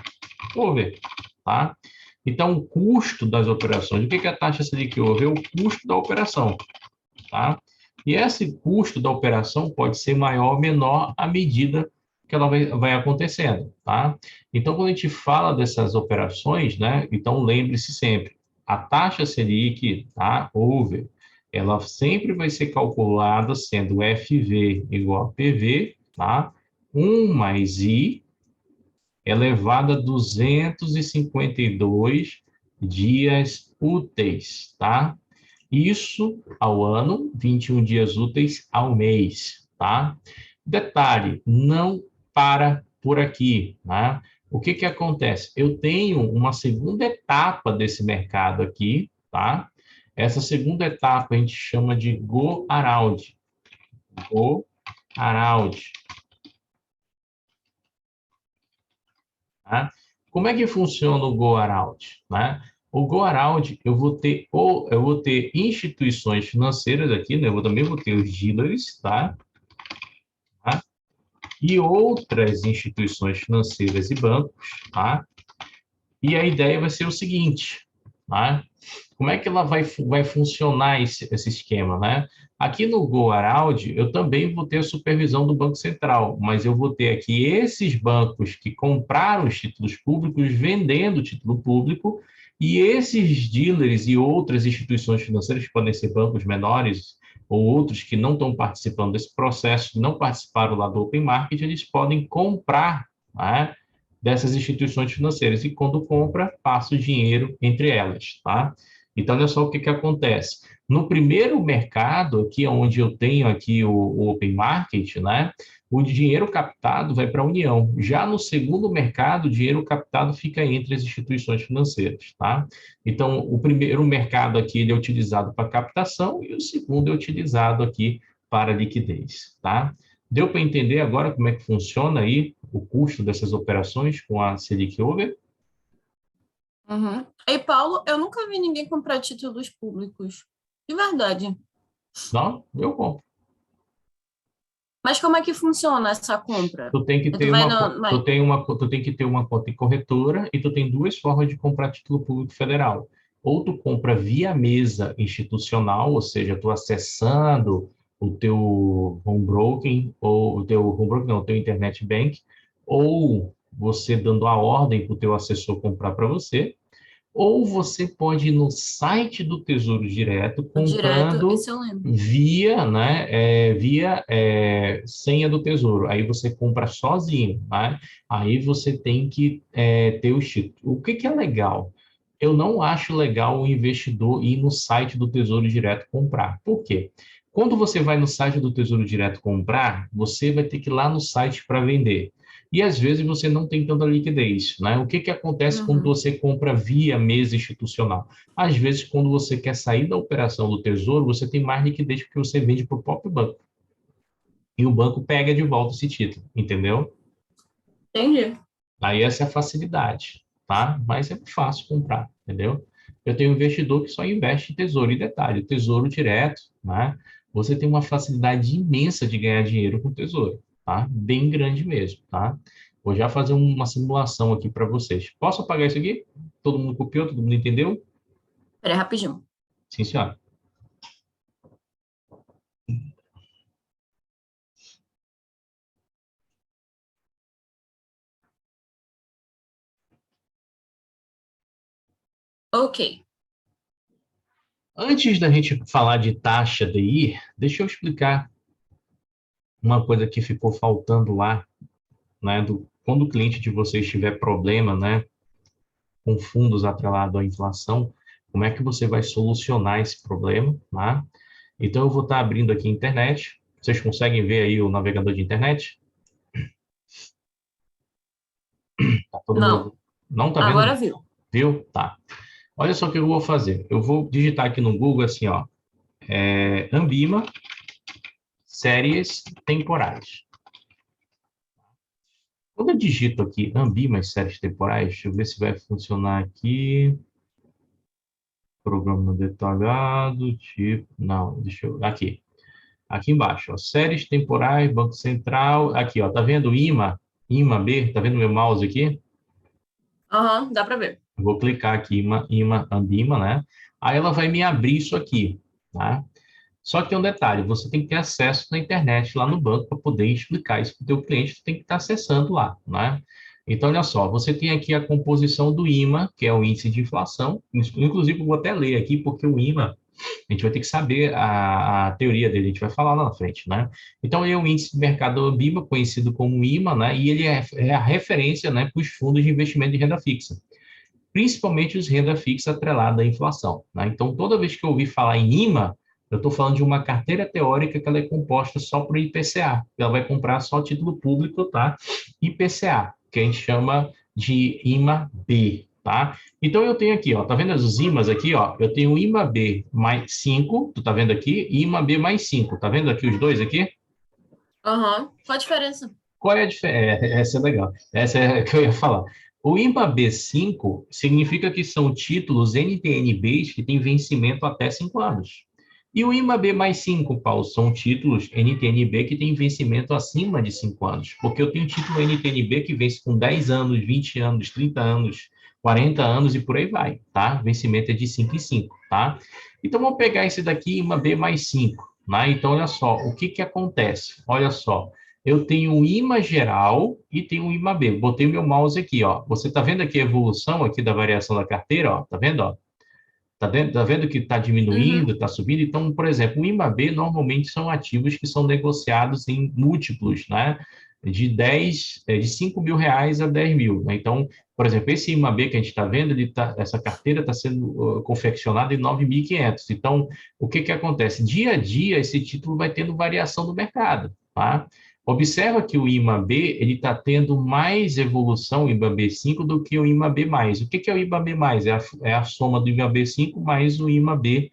over, tá? Então, o custo das operações, o que é a taxa Selic over? É o custo da operação, tá? E esse custo da operação pode ser maior ou menor à medida que ela vai acontecendo, tá? Então, quando a gente fala dessas operações, né? Então, lembre-se sempre, a taxa Selic, tá? Over, ela sempre vai ser calculada sendo FV igual a PV, tá? 1 mais I elevado a 252 dias úteis, tá? Isso ao ano, 21 dias úteis ao mês, tá? Detalhe, não para por aqui, né? O que que acontece? Eu tenho uma segunda etapa desse mercado aqui, tá? Essa segunda etapa a gente chama de Go Around. Go Around. Tá? Como é que funciona o Go Around, né? O Go Around, eu vou ter instituições financeiras aqui, né? Também vou ter os dealers, tá? E outras instituições financeiras e bancos, tá? E a ideia vai ser o seguinte, tá? Como é que ela vai funcionar esse esquema, né? Aqui no Go Around, eu também vou ter a supervisão do Banco Central, mas eu vou ter aqui esses bancos que compraram os títulos públicos vendendo título público, e esses dealers e outras instituições financeiras, que podem ser bancos menores ou outros que não estão participando desse processo, não participaram lá do Open Market, eles podem comprar, né, dessas instituições financeiras, e quando compra, passa o dinheiro entre elas, tá? Então, olha só o que que acontece. No primeiro mercado, aqui onde eu tenho aqui o Open Market, né, o dinheiro captado vai para a União. Já no segundo mercado, o dinheiro captado fica entre as instituições financeiras, tá? Então, o primeiro mercado aqui ele é utilizado para captação e o segundo é utilizado aqui para liquidez, tá? Deu para entender agora como é que funciona aí o custo dessas operações com a Selic Over? Uhum. E, Paulo, eu nunca vi ninguém comprar títulos públicos. De verdade. Não? Eu compro. Mas como é que funciona essa compra? Tu tem que ter Tu vai uma, no... tu tem que ter uma conta em corretora, e tu tem duas formas de comprar título público federal. Ou tu compra via mesa institucional, ou seja, tu acessando o teu home broking, ou o teu home broking, não, o teu internet bank, ou você dando a ordem para o teu assessor comprar para você, ou você pode ir no site do Tesouro Direto Direto, comprando isso eu lembro. via, né, senha do Tesouro. Aí você compra sozinho, né? Aí você tem que ter os títulos. O que que é legal? Eu não acho legal o investidor ir no site do Tesouro Direto comprar. Por quê? Quando você vai no site do Tesouro Direto comprar, você vai ter que ir lá no site para vender. E às vezes você não tem tanta liquidez, né? O que que acontece quando Uhum. você compra via mesa institucional? Às vezes, quando você quer sair da operação do Tesouro, você tem mais liquidez porque você vende para o próprio banco. E o banco pega de volta esse título, entendeu? Entendi. Aí essa é a facilidade, tá? Mas é fácil comprar, entendeu? Eu tenho um investidor que só investe em Tesouro. E detalhe, o Tesouro Direto, né? Você tem uma facilidade imensa de ganhar dinheiro com o Tesouro, tá? Bem grande mesmo, tá? Vou já fazer uma simulação aqui para vocês. Posso apagar isso aqui? Todo mundo copiou? Todo mundo entendeu? Peraí, rapidinho. Sim, senhora. Ok. Antes da gente falar de taxa DI, deixa eu explicar uma coisa que ficou faltando lá, né? Quando o cliente de vocês tiver problema, né, com fundos atrelados à inflação, como é que você vai solucionar esse problema, né? Então, eu vou estar abrindo aqui a internet. Vocês conseguem ver aí o navegador de internet? Tá todo Não. mundo... Não tá Agora vendo? viu. Viu? Tá. Olha só o que eu vou fazer. Eu vou digitar aqui no Google assim, ó, Ambima, séries temporais. Quando eu digito aqui Ambima, séries temporais, deixa eu ver se vai funcionar aqui. Programa detalhado, tipo... Não, deixa eu... Aqui. Aqui embaixo, ó, séries temporais, Banco Central. Aqui, ó, tá vendo IMA? IMA B, tá vendo meu mouse aqui? Aham, dá pra ver. Eu vou clicar aqui, IMA, Ambima, né? Aí ela vai me abrir isso aqui, tá? Só que tem um detalhe, você tem que ter acesso na internet lá no banco para poder explicar isso para o teu cliente, tu tem que estar acessando lá, né? Então, olha só, você tem aqui a composição do IMA, que é o índice de inflação. Inclusive, eu vou até ler aqui, porque o IMA, A gente vai ter que saber a teoria dele, a gente vai falar lá na frente, né? Então, ele é um índice de mercado BIBA, conhecido como IMA, né? E ele é a referência, né, para os fundos de investimento de renda fixa, principalmente os renda fixa atrelada à inflação, né? Então, toda vez que eu ouvir falar em IMA, eu estou falando de uma carteira teórica que ela é composta só por IPCA. Ela vai comprar só título público, tá? IPCA, que a gente chama de IMA-B, tá? Então, eu tenho aqui, ó, tá vendo os IMAs aqui, ó? Eu tenho IMA-B mais 5, tu tá vendo aqui? E IMA-B mais 5, tá vendo aqui os dois aqui? Aham. Qual a diferença? Qual é a diferença? Essa é legal. Essa é a que eu ia falar. O IMA B5 significa que são títulos NTN-Bs que têm vencimento até 5 anos. E o IMA B mais 5, Paulo, são títulos NTN-B que têm vencimento acima de 5 anos. Porque eu tenho título NTN-B que vence com 10 anos, 20 anos, 30 anos, 40 anos e por aí vai, tá? Vencimento é de 5 em 5, tá? Então, vamos pegar esse daqui, IMA B mais 5, né? Então, olha só, o que que acontece? Olha só, eu tenho um imã geral e tenho um imã B. Botei meu mouse aqui, ó. Você está vendo aqui a evolução aqui da variação da carteira, ó? Tá vendo, ó? Tá vendo que está diminuindo, Uhum. está subindo? Então, por exemplo, o imã B normalmente são ativos que são negociados em múltiplos, né? De 5 mil reais a 10 mil, né? Então, por exemplo, esse imã B que a gente está vendo, essa carteira está sendo confeccionada em 9.500. Então, o que que acontece? Dia a dia, esse título vai tendo variação do mercado, tá? Observa que o IMA-B ele está tendo mais evolução, o IMA-B5, do que o IMA-B+. O que que é o IMA-B+? É a soma do IMA-B5 mais o IMA-B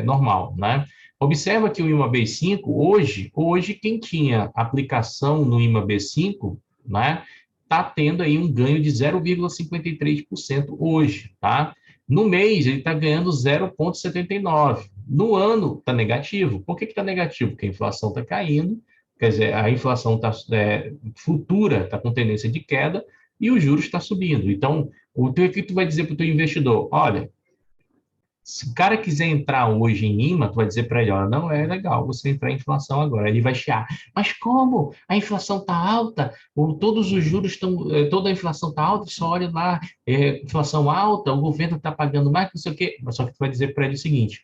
normal, né? Observa que o IMA-B5, hoje, quem tinha aplicação no IMA-B5, né, está tendo aí um ganho de 0,53% hoje, tá? No mês, ele está ganhando 0,79%. No ano, está negativo. Por que está negativo? Porque a inflação está caindo, quer dizer, a inflação futura está com tendência de queda e o juros está subindo. Então, o que tu vai dizer para o teu investidor? Olha, se o cara quiser entrar hoje em IMA, tu vai dizer para ele, olha, não é legal você entrar em inflação agora. Ele vai chiar. Mas como? A inflação está alta, todos os juros estão, toda a inflação está alta, só olha lá, inflação alta, o governo está pagando mais, não sei o quê. Só que tu vai dizer para ele o seguinte,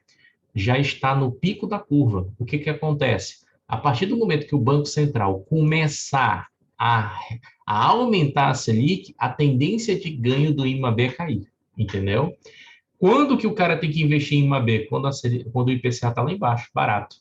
já está no pico da curva. O que que acontece? A partir do momento que o Banco Central começar a, a aumentar a Selic, a tendência de ganho do IMA-B é cair, entendeu? Quando que o cara tem que investir em IMA-B? Quando o IPCA está lá embaixo, barato.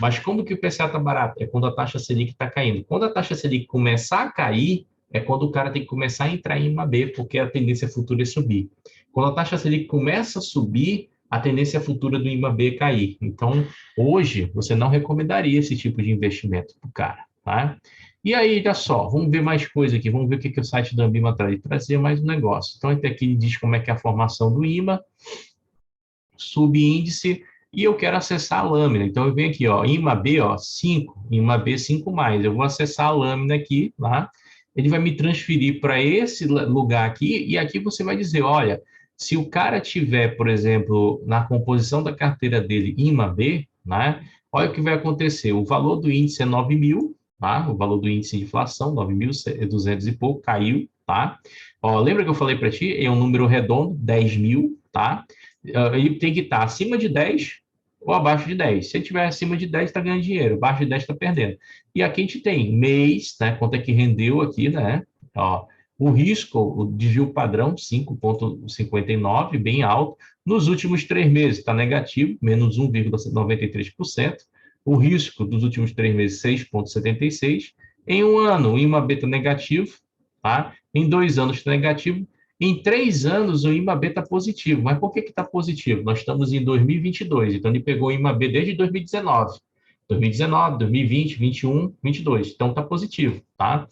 Mas como que o IPCA está barato? É quando a taxa Selic está caindo. Quando a taxa Selic começar a cair, é quando o cara tem que começar a entrar em IMA-B, porque a tendência futura é subir. Quando a taxa Selic começa a subir, a tendência futura do IMA-B é cair. Então, hoje, você não recomendaria esse tipo de investimento para o cara, tá? E aí, olha só, vamos ver mais coisa aqui, vamos ver o que o site da Ambima traz. Trazia mais um negócio. Então, até aqui ele diz como é que é a formação do IMA, subíndice, e eu quero acessar a lâmina. Então, eu venho aqui, ó, IMA-B, ó, 5, IMA-B 5+. Eu vou acessar a lâmina aqui, tá? Ele vai me transferir para esse lugar aqui, e aqui você vai dizer, olha, se o cara tiver, por exemplo, na composição da carteira dele IMA-B, né? Olha o que vai acontecer. O valor do índice é 9 mil, tá? O valor do índice de inflação, 9.200 e pouco, caiu, tá? Ó, lembra que eu falei para ti? É um número redondo, 10 mil, tá? Ele tem que estar acima de 10 ou abaixo de 10. Se ele estiver acima de 10, está ganhando dinheiro. Abaixo de 10, está perdendo. E aqui a gente tem mês, né? Quanto é que rendeu aqui, né? Ó, o risco, o desvio padrão, 5,59, bem alto. Nos últimos 3 meses está negativo, menos 1,93%. O risco dos últimos 3 meses, 6,76%. Em um ano, o IMA-B está negativo, tá? Em 2 anos está negativo. Em 3 anos, o IMA-B está positivo. Mas por que está positivo? Nós estamos em 2022, então ele pegou o IMA-B desde 2019. 2019, 2020, 21, 22. Então está positivo, tá?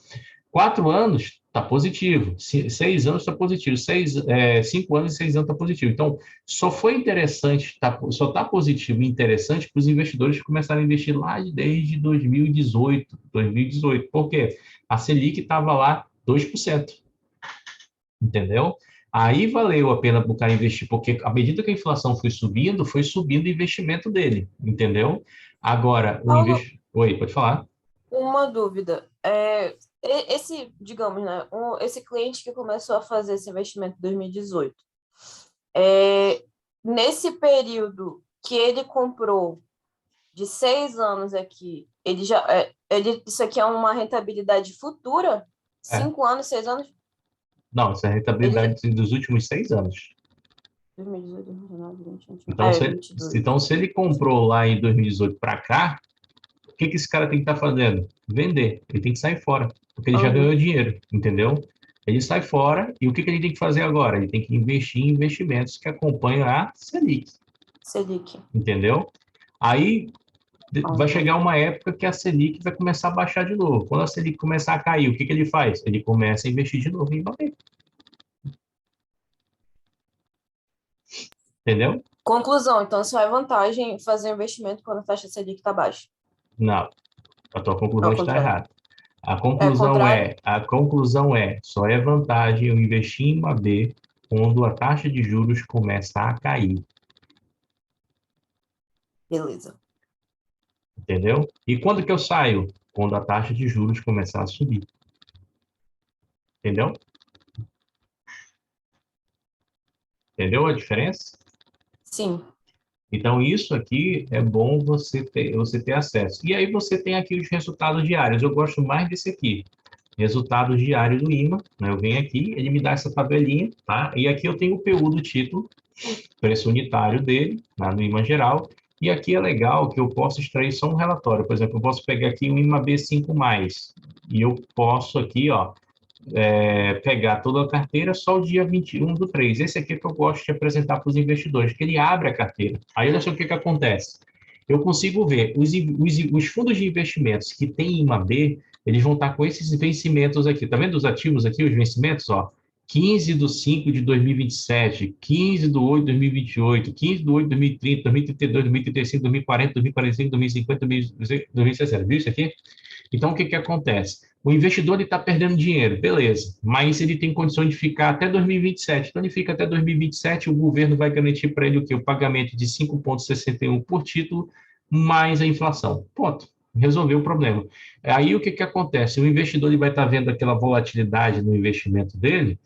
4 anos está positivo, 6 anos está positivo, 5 anos e 6 anos está positivo. Então, só foi interessante, só está positivo e interessante para os investidores que começaram a investir lá desde 2018. 2018. Por quê? A Selic estava lá 2%. Entendeu? Aí valeu a pena para o cara investir, porque à medida que a inflação foi subindo o investimento dele, entendeu? Agora, o Paulo, investimento. Oi, pode falar? uma dúvida. Esse, digamos, né, esse cliente que começou a fazer esse investimento em 2018, nesse período que ele comprou de 6 anos aqui, ele já, isso aqui é uma rentabilidade futura? É. 5 anos, 6 anos? Não, essa é a rentabilidade dos últimos 6 anos. 2018, 2019, 2021. Então, 22. então, se ele comprou lá em 2018 para cá, o que esse cara tem que estar fazendo? Vender. Ele tem que sair fora, porque ele já ganhou dinheiro, entendeu? Ele sai fora e o que ele tem que fazer agora? Ele tem que investir em investimentos que acompanham a Selic. Selic. Entendeu? Aí vai chegar uma época que a Selic vai começar a baixar de novo. Quando a Selic começar a cair, o que ele faz? Ele começa a investir de novo em papel. Entendeu? Conclusão, então só é vantagem fazer investimento quando a taxa Selic está baixa. Não, a tua conclusão está errada. A conclusão é, só é vantagem eu investir em uma B quando a taxa de juros começa a cair. Beleza. Entendeu? E quando que eu saio? Quando a taxa de juros começar a subir. Entendeu? Entendeu a diferença? Sim. Então, isso aqui é bom você ter acesso. E aí você tem aqui os resultados diários. Eu gosto mais desse aqui. Resultados diários do IMA. Né? Eu venho aqui, ele me dá essa tabelinha, tá? E aqui eu tenho o PU do título, preço unitário dele, lá no IMA geral. E aqui é legal que eu posso extrair só um relatório. Por exemplo, eu posso pegar aqui o IMA B5+, e eu posso aqui, ó, pegar toda a carteira só o dia 21/3. Esse aqui é que eu gosto de apresentar para os investidores, que ele abre a carteira. Aí olha só o que acontece. Eu consigo ver os fundos de investimentos que têm IMA-B, eles vão estar com esses vencimentos aqui. Tá vendo os ativos aqui, os vencimentos? Ó, 15/5/2027, 15/8/2028, 15/8/2030, 2032, 2035, 2040, 2045, 2050, 2060. Viu isso aqui? Então, o que acontece? O investidor está perdendo dinheiro, beleza, mas ele tem condição de ficar até 2027. Então, ele fica até 2027, o governo vai garantir para ele o quê? O pagamento de 5,61 por título, mais a inflação. Ponto. Resolveu o problema. Aí, o que acontece? O investidor ele vai estar vendo aquela volatilidade no investimento dele,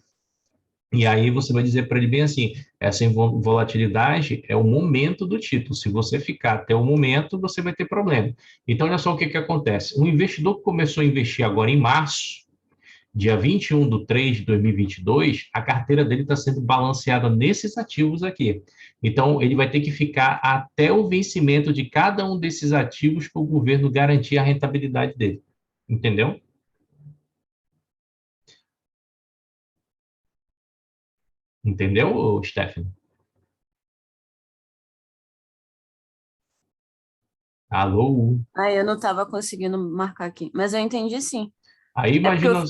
e aí você vai dizer para ele bem assim, essa volatilidade é o momento do título. Se você ficar até o momento, você vai ter problema. Então, olha só o que acontece. Um investidor que começou a investir agora em março, dia 21/3/2022, a carteira dele está sendo balanceada nesses ativos aqui. Então, ele vai ter que ficar até o vencimento de cada um desses ativos para o governo garantir a rentabilidade dele. Entendeu? Entendeu, Stephanie? Alô? Eu não estava conseguindo marcar aqui, mas eu entendi sim. Aí É porque imagina. eu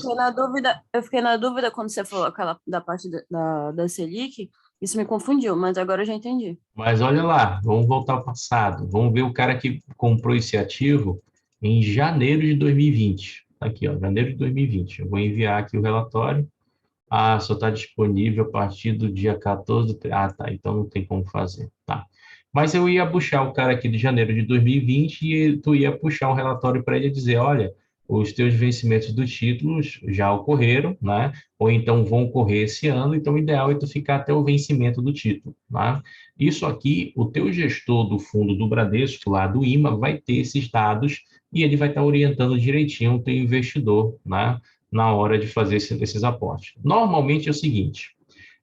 fiquei na dúvida quando você falou aquela da parte da Selic, isso me confundiu, mas agora eu já entendi. Mas olha lá, vamos voltar ao passado. Vamos ver o cara que comprou esse ativo em janeiro de 2020. Aqui, ó, janeiro de 2020. Eu vou enviar aqui o relatório. Ah, só está disponível a partir do dia 14. Ah, tá. Então não tem como fazer. Tá. Mas eu ia puxar o cara aqui de janeiro de 2020 e tu ia puxar um relatório para ele dizer, olha, os teus vencimentos dos títulos já ocorreram, né? Ou então vão ocorrer esse ano, então o ideal é tu ficar até o vencimento do título, tá? Isso aqui, o teu gestor do fundo do Bradesco, lá do IMA, vai ter esses dados e ele vai estar orientando direitinho o teu investidor, né? Na hora de fazer esses aportes. Normalmente é o seguinte,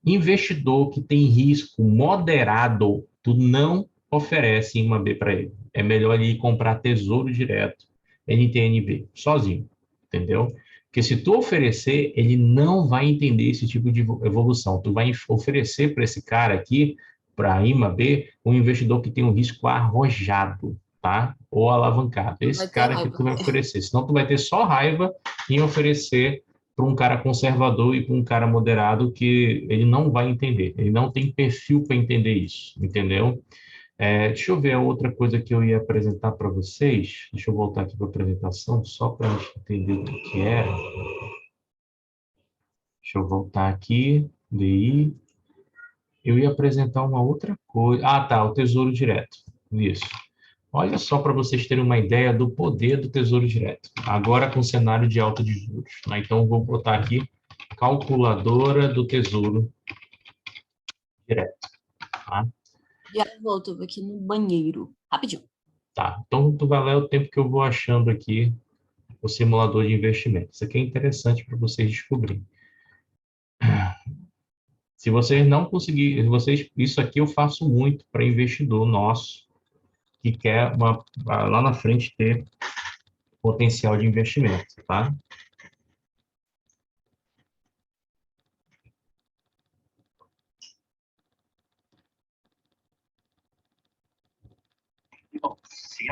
investidor que tem risco moderado, tu não oferece IMA B para ele. É melhor ele ir comprar Tesouro Direto, NTN-B, sozinho, entendeu? Porque se tu oferecer, ele não vai entender esse tipo de evolução. Tu vai oferecer para esse cara aqui, para IMA B, um investidor que tem um risco arrojado, tá? Ou alavancado. Esse cara que tu vai oferecer. Senão tu vai ter só raiva em oferecer para um cara conservador e para um cara moderado que ele não vai entender. Ele não tem perfil para entender isso, entendeu? Deixa eu ver a outra coisa que eu ia apresentar para vocês. Deixa eu voltar aqui para a apresentação, só para a gente entender o que era. Deixa eu voltar aqui, DI. Eu ia apresentar uma outra coisa. Ah, tá, o Tesouro Direto. Isso. Olha só para vocês terem uma ideia do poder do Tesouro Direto. Agora com cenário de alta de juros. Né? Então, vou botar aqui calculadora do Tesouro Direto. Tá? Já volto, vou aqui no banheiro. Rapidinho. Tá, então tu vai ler o tempo que eu vou achando aqui o simulador de investimento. Isso aqui é interessante para vocês descobrirem. Se vocês não conseguirem, isso aqui eu faço muito para investidor nosso que quer lá na frente ter potencial de investimento, tá? Então, se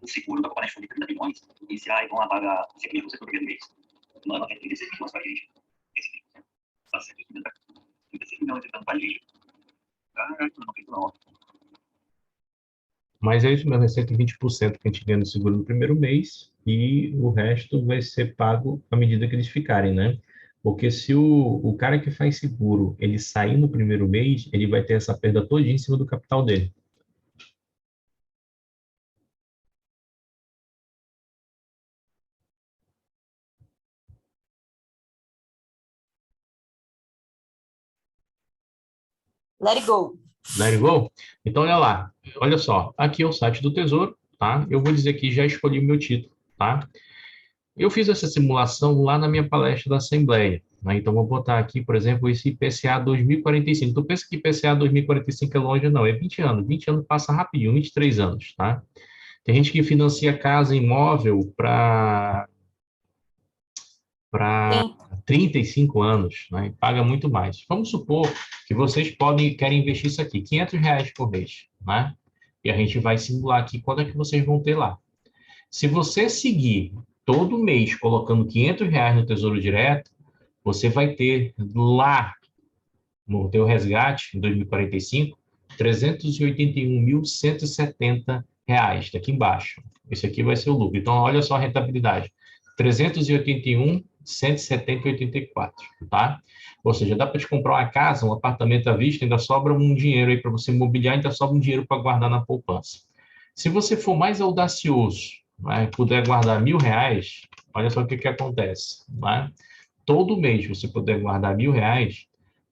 o seguro da companhia for de 30 milhões, e se a Ivon paga 5.000% no primeiro mês, no ano vai ter 36 milhões para a gente. Esse tipo, tá certo? 36 milhões entrando para a gente. Caraca, não acredito não. Mas é isso mesmo, é 120% que a gente ganha no seguro no primeiro mês e o resto vai ser pago à medida que eles ficarem, né? Porque se o cara que faz seguro, ele sair no primeiro mês, ele vai ter essa perda todinha em cima do capital dele. Let it go. Let it go? Então, olha lá. Olha só. Aqui é o site do Tesouro, tá? Eu vou dizer que já escolhi o meu título, tá? Eu fiz essa simulação lá na minha palestra da Assembleia, né? Então, vou botar aqui, por exemplo, esse IPCA 2045. Tu pensa que IPCA 2045 é longe? Não, é 20 anos. 20 anos passa rapidinho, 23 anos, tá? Tem gente que financia casa, imóvel para 35 anos, né? E paga muito mais. Vamos supor que vocês querem investir isso aqui, R$ 500 por mês, né? E a gente vai simular aqui quanto é que vocês vão ter lá. Se você seguir todo mês colocando R$ 500 no Tesouro Direto, você vai ter lá no teu resgate, em 2045, R$ 381.170, daqui embaixo. Esse aqui vai ser o lucro. Então, olha só a rentabilidade. 381.170,84, tá? Ou seja, dá para te comprar uma casa, um apartamento à vista, ainda sobra um dinheiro aí para você mobiliar, ainda sobra um dinheiro para guardar na poupança. Se você for mais audacioso, né, puder guardar R$ 1.000, olha só o que acontece, né? Todo mês você puder guardar R$ 1.000,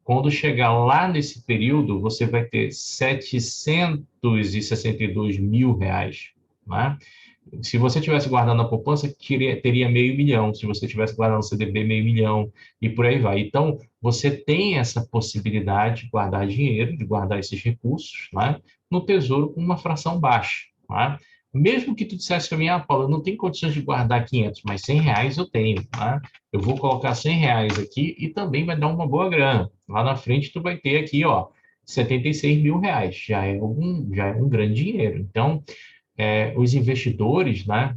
quando chegar lá nesse período, você vai ter R$ 762.000, né? Se você tivesse guardando na poupança, teria meio milhão. Se você tivesse guardando no CDB, meio milhão, e por aí vai. Então, você tem essa possibilidade de guardar dinheiro, de guardar esses recursos, né, no Tesouro com uma fração baixa, né? Mesmo que tu dissesse para mim, Paulo, eu não tenho condições de guardar 500, mas R$ 100 eu tenho, tá? Eu vou colocar R$ 100 aqui e também vai dar uma boa grana. Lá na frente tu vai ter aqui, ó, R$ 76.000. Já é um grande dinheiro. Então, os investidores, né,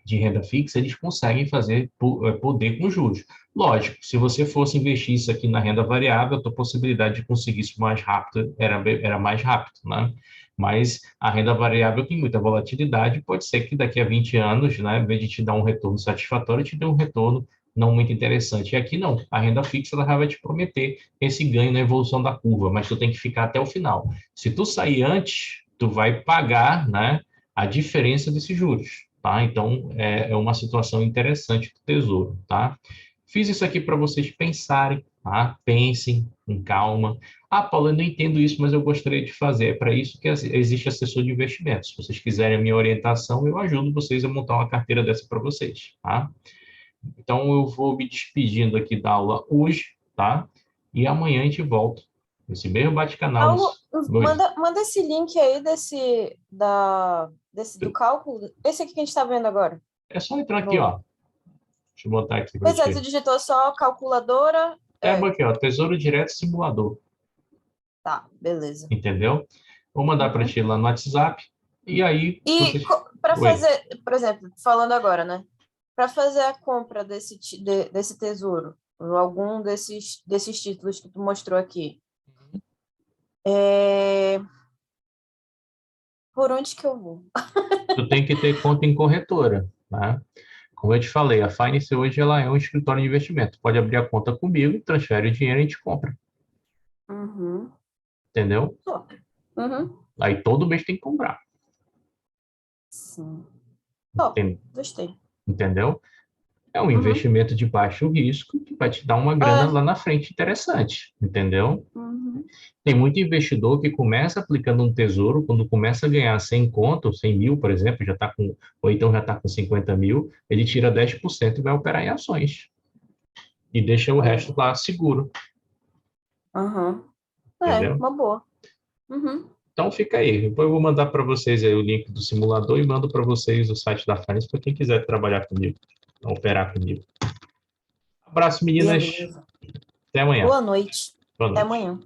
de renda fixa, eles conseguem fazer poder com juros. Lógico, se você fosse investir isso aqui na renda variável, a tua possibilidade de conseguir isso mais rápido era mais rápido, né? Mas a renda variável tem muita volatilidade, pode ser que daqui a 20 anos, né, em vez de te dar um retorno satisfatório, te dê um retorno não muito interessante. E aqui não, a renda fixa ela vai te prometer esse ganho na evolução da curva, mas tu tem que ficar até o final. Se tu sair antes, tu vai pagar, né, a diferença desses juros, tá? Então, é uma situação interessante do Tesouro, tá? Fiz isso aqui para vocês pensarem, tá? Pensem com calma. Paulo, eu não entendo isso, mas eu gostaria de fazer. É para isso que existe assessor de investimentos. Se vocês quiserem a minha orientação, eu ajudo vocês a montar uma carteira dessa para vocês, tá? Então, eu vou me despedindo aqui da aula hoje, tá? E amanhã a gente volta nesse mesmo bate-canal. Paulo, manda esse link aí do cálculo. Esse aqui que a gente está vendo agora. É só entrar aqui, ó. Deixa eu botar aqui para Pois é, tu digitou só calculadora. Aqui, ó, Tesouro Direto Simulador. Tá, beleza. Entendeu? Vou mandar para ti lá no WhatsApp. E aí. E para fazer, por exemplo, falando agora, né? Para fazer a compra desse tesouro, ou algum desses títulos que tu mostrou aqui, por onde que eu vou? Tu tem que ter conta em corretora, tá? Como eu te falei, a Finance hoje ela é um escritório de investimento. Pode abrir a conta comigo, transfere o dinheiro e a gente compra. Uhum. Entendeu? Uhum. Aí todo mês tem que comprar. Sim. Top, gostei. Entendeu? É um investimento de baixo risco que vai te dar uma grana lá na frente interessante, entendeu? Uhum. Tem muito investidor que começa aplicando um tesouro, quando começa a ganhar 100 conto, 100 mil, por exemplo, já tá com, ou então já está com 50 mil, ele tira 10% e vai operar em ações. E deixa o resto lá seguro, Uhum. entendeu? Uma boa. Uhum. Então fica aí. Depois eu vou mandar para vocês aí o link do simulador e mando para vocês o site da Finance para quem quiser trabalhar comigo, operar comigo. Abraço, meninas. Beleza. Até amanhã. Boa noite. Boa Até noite. amanhã.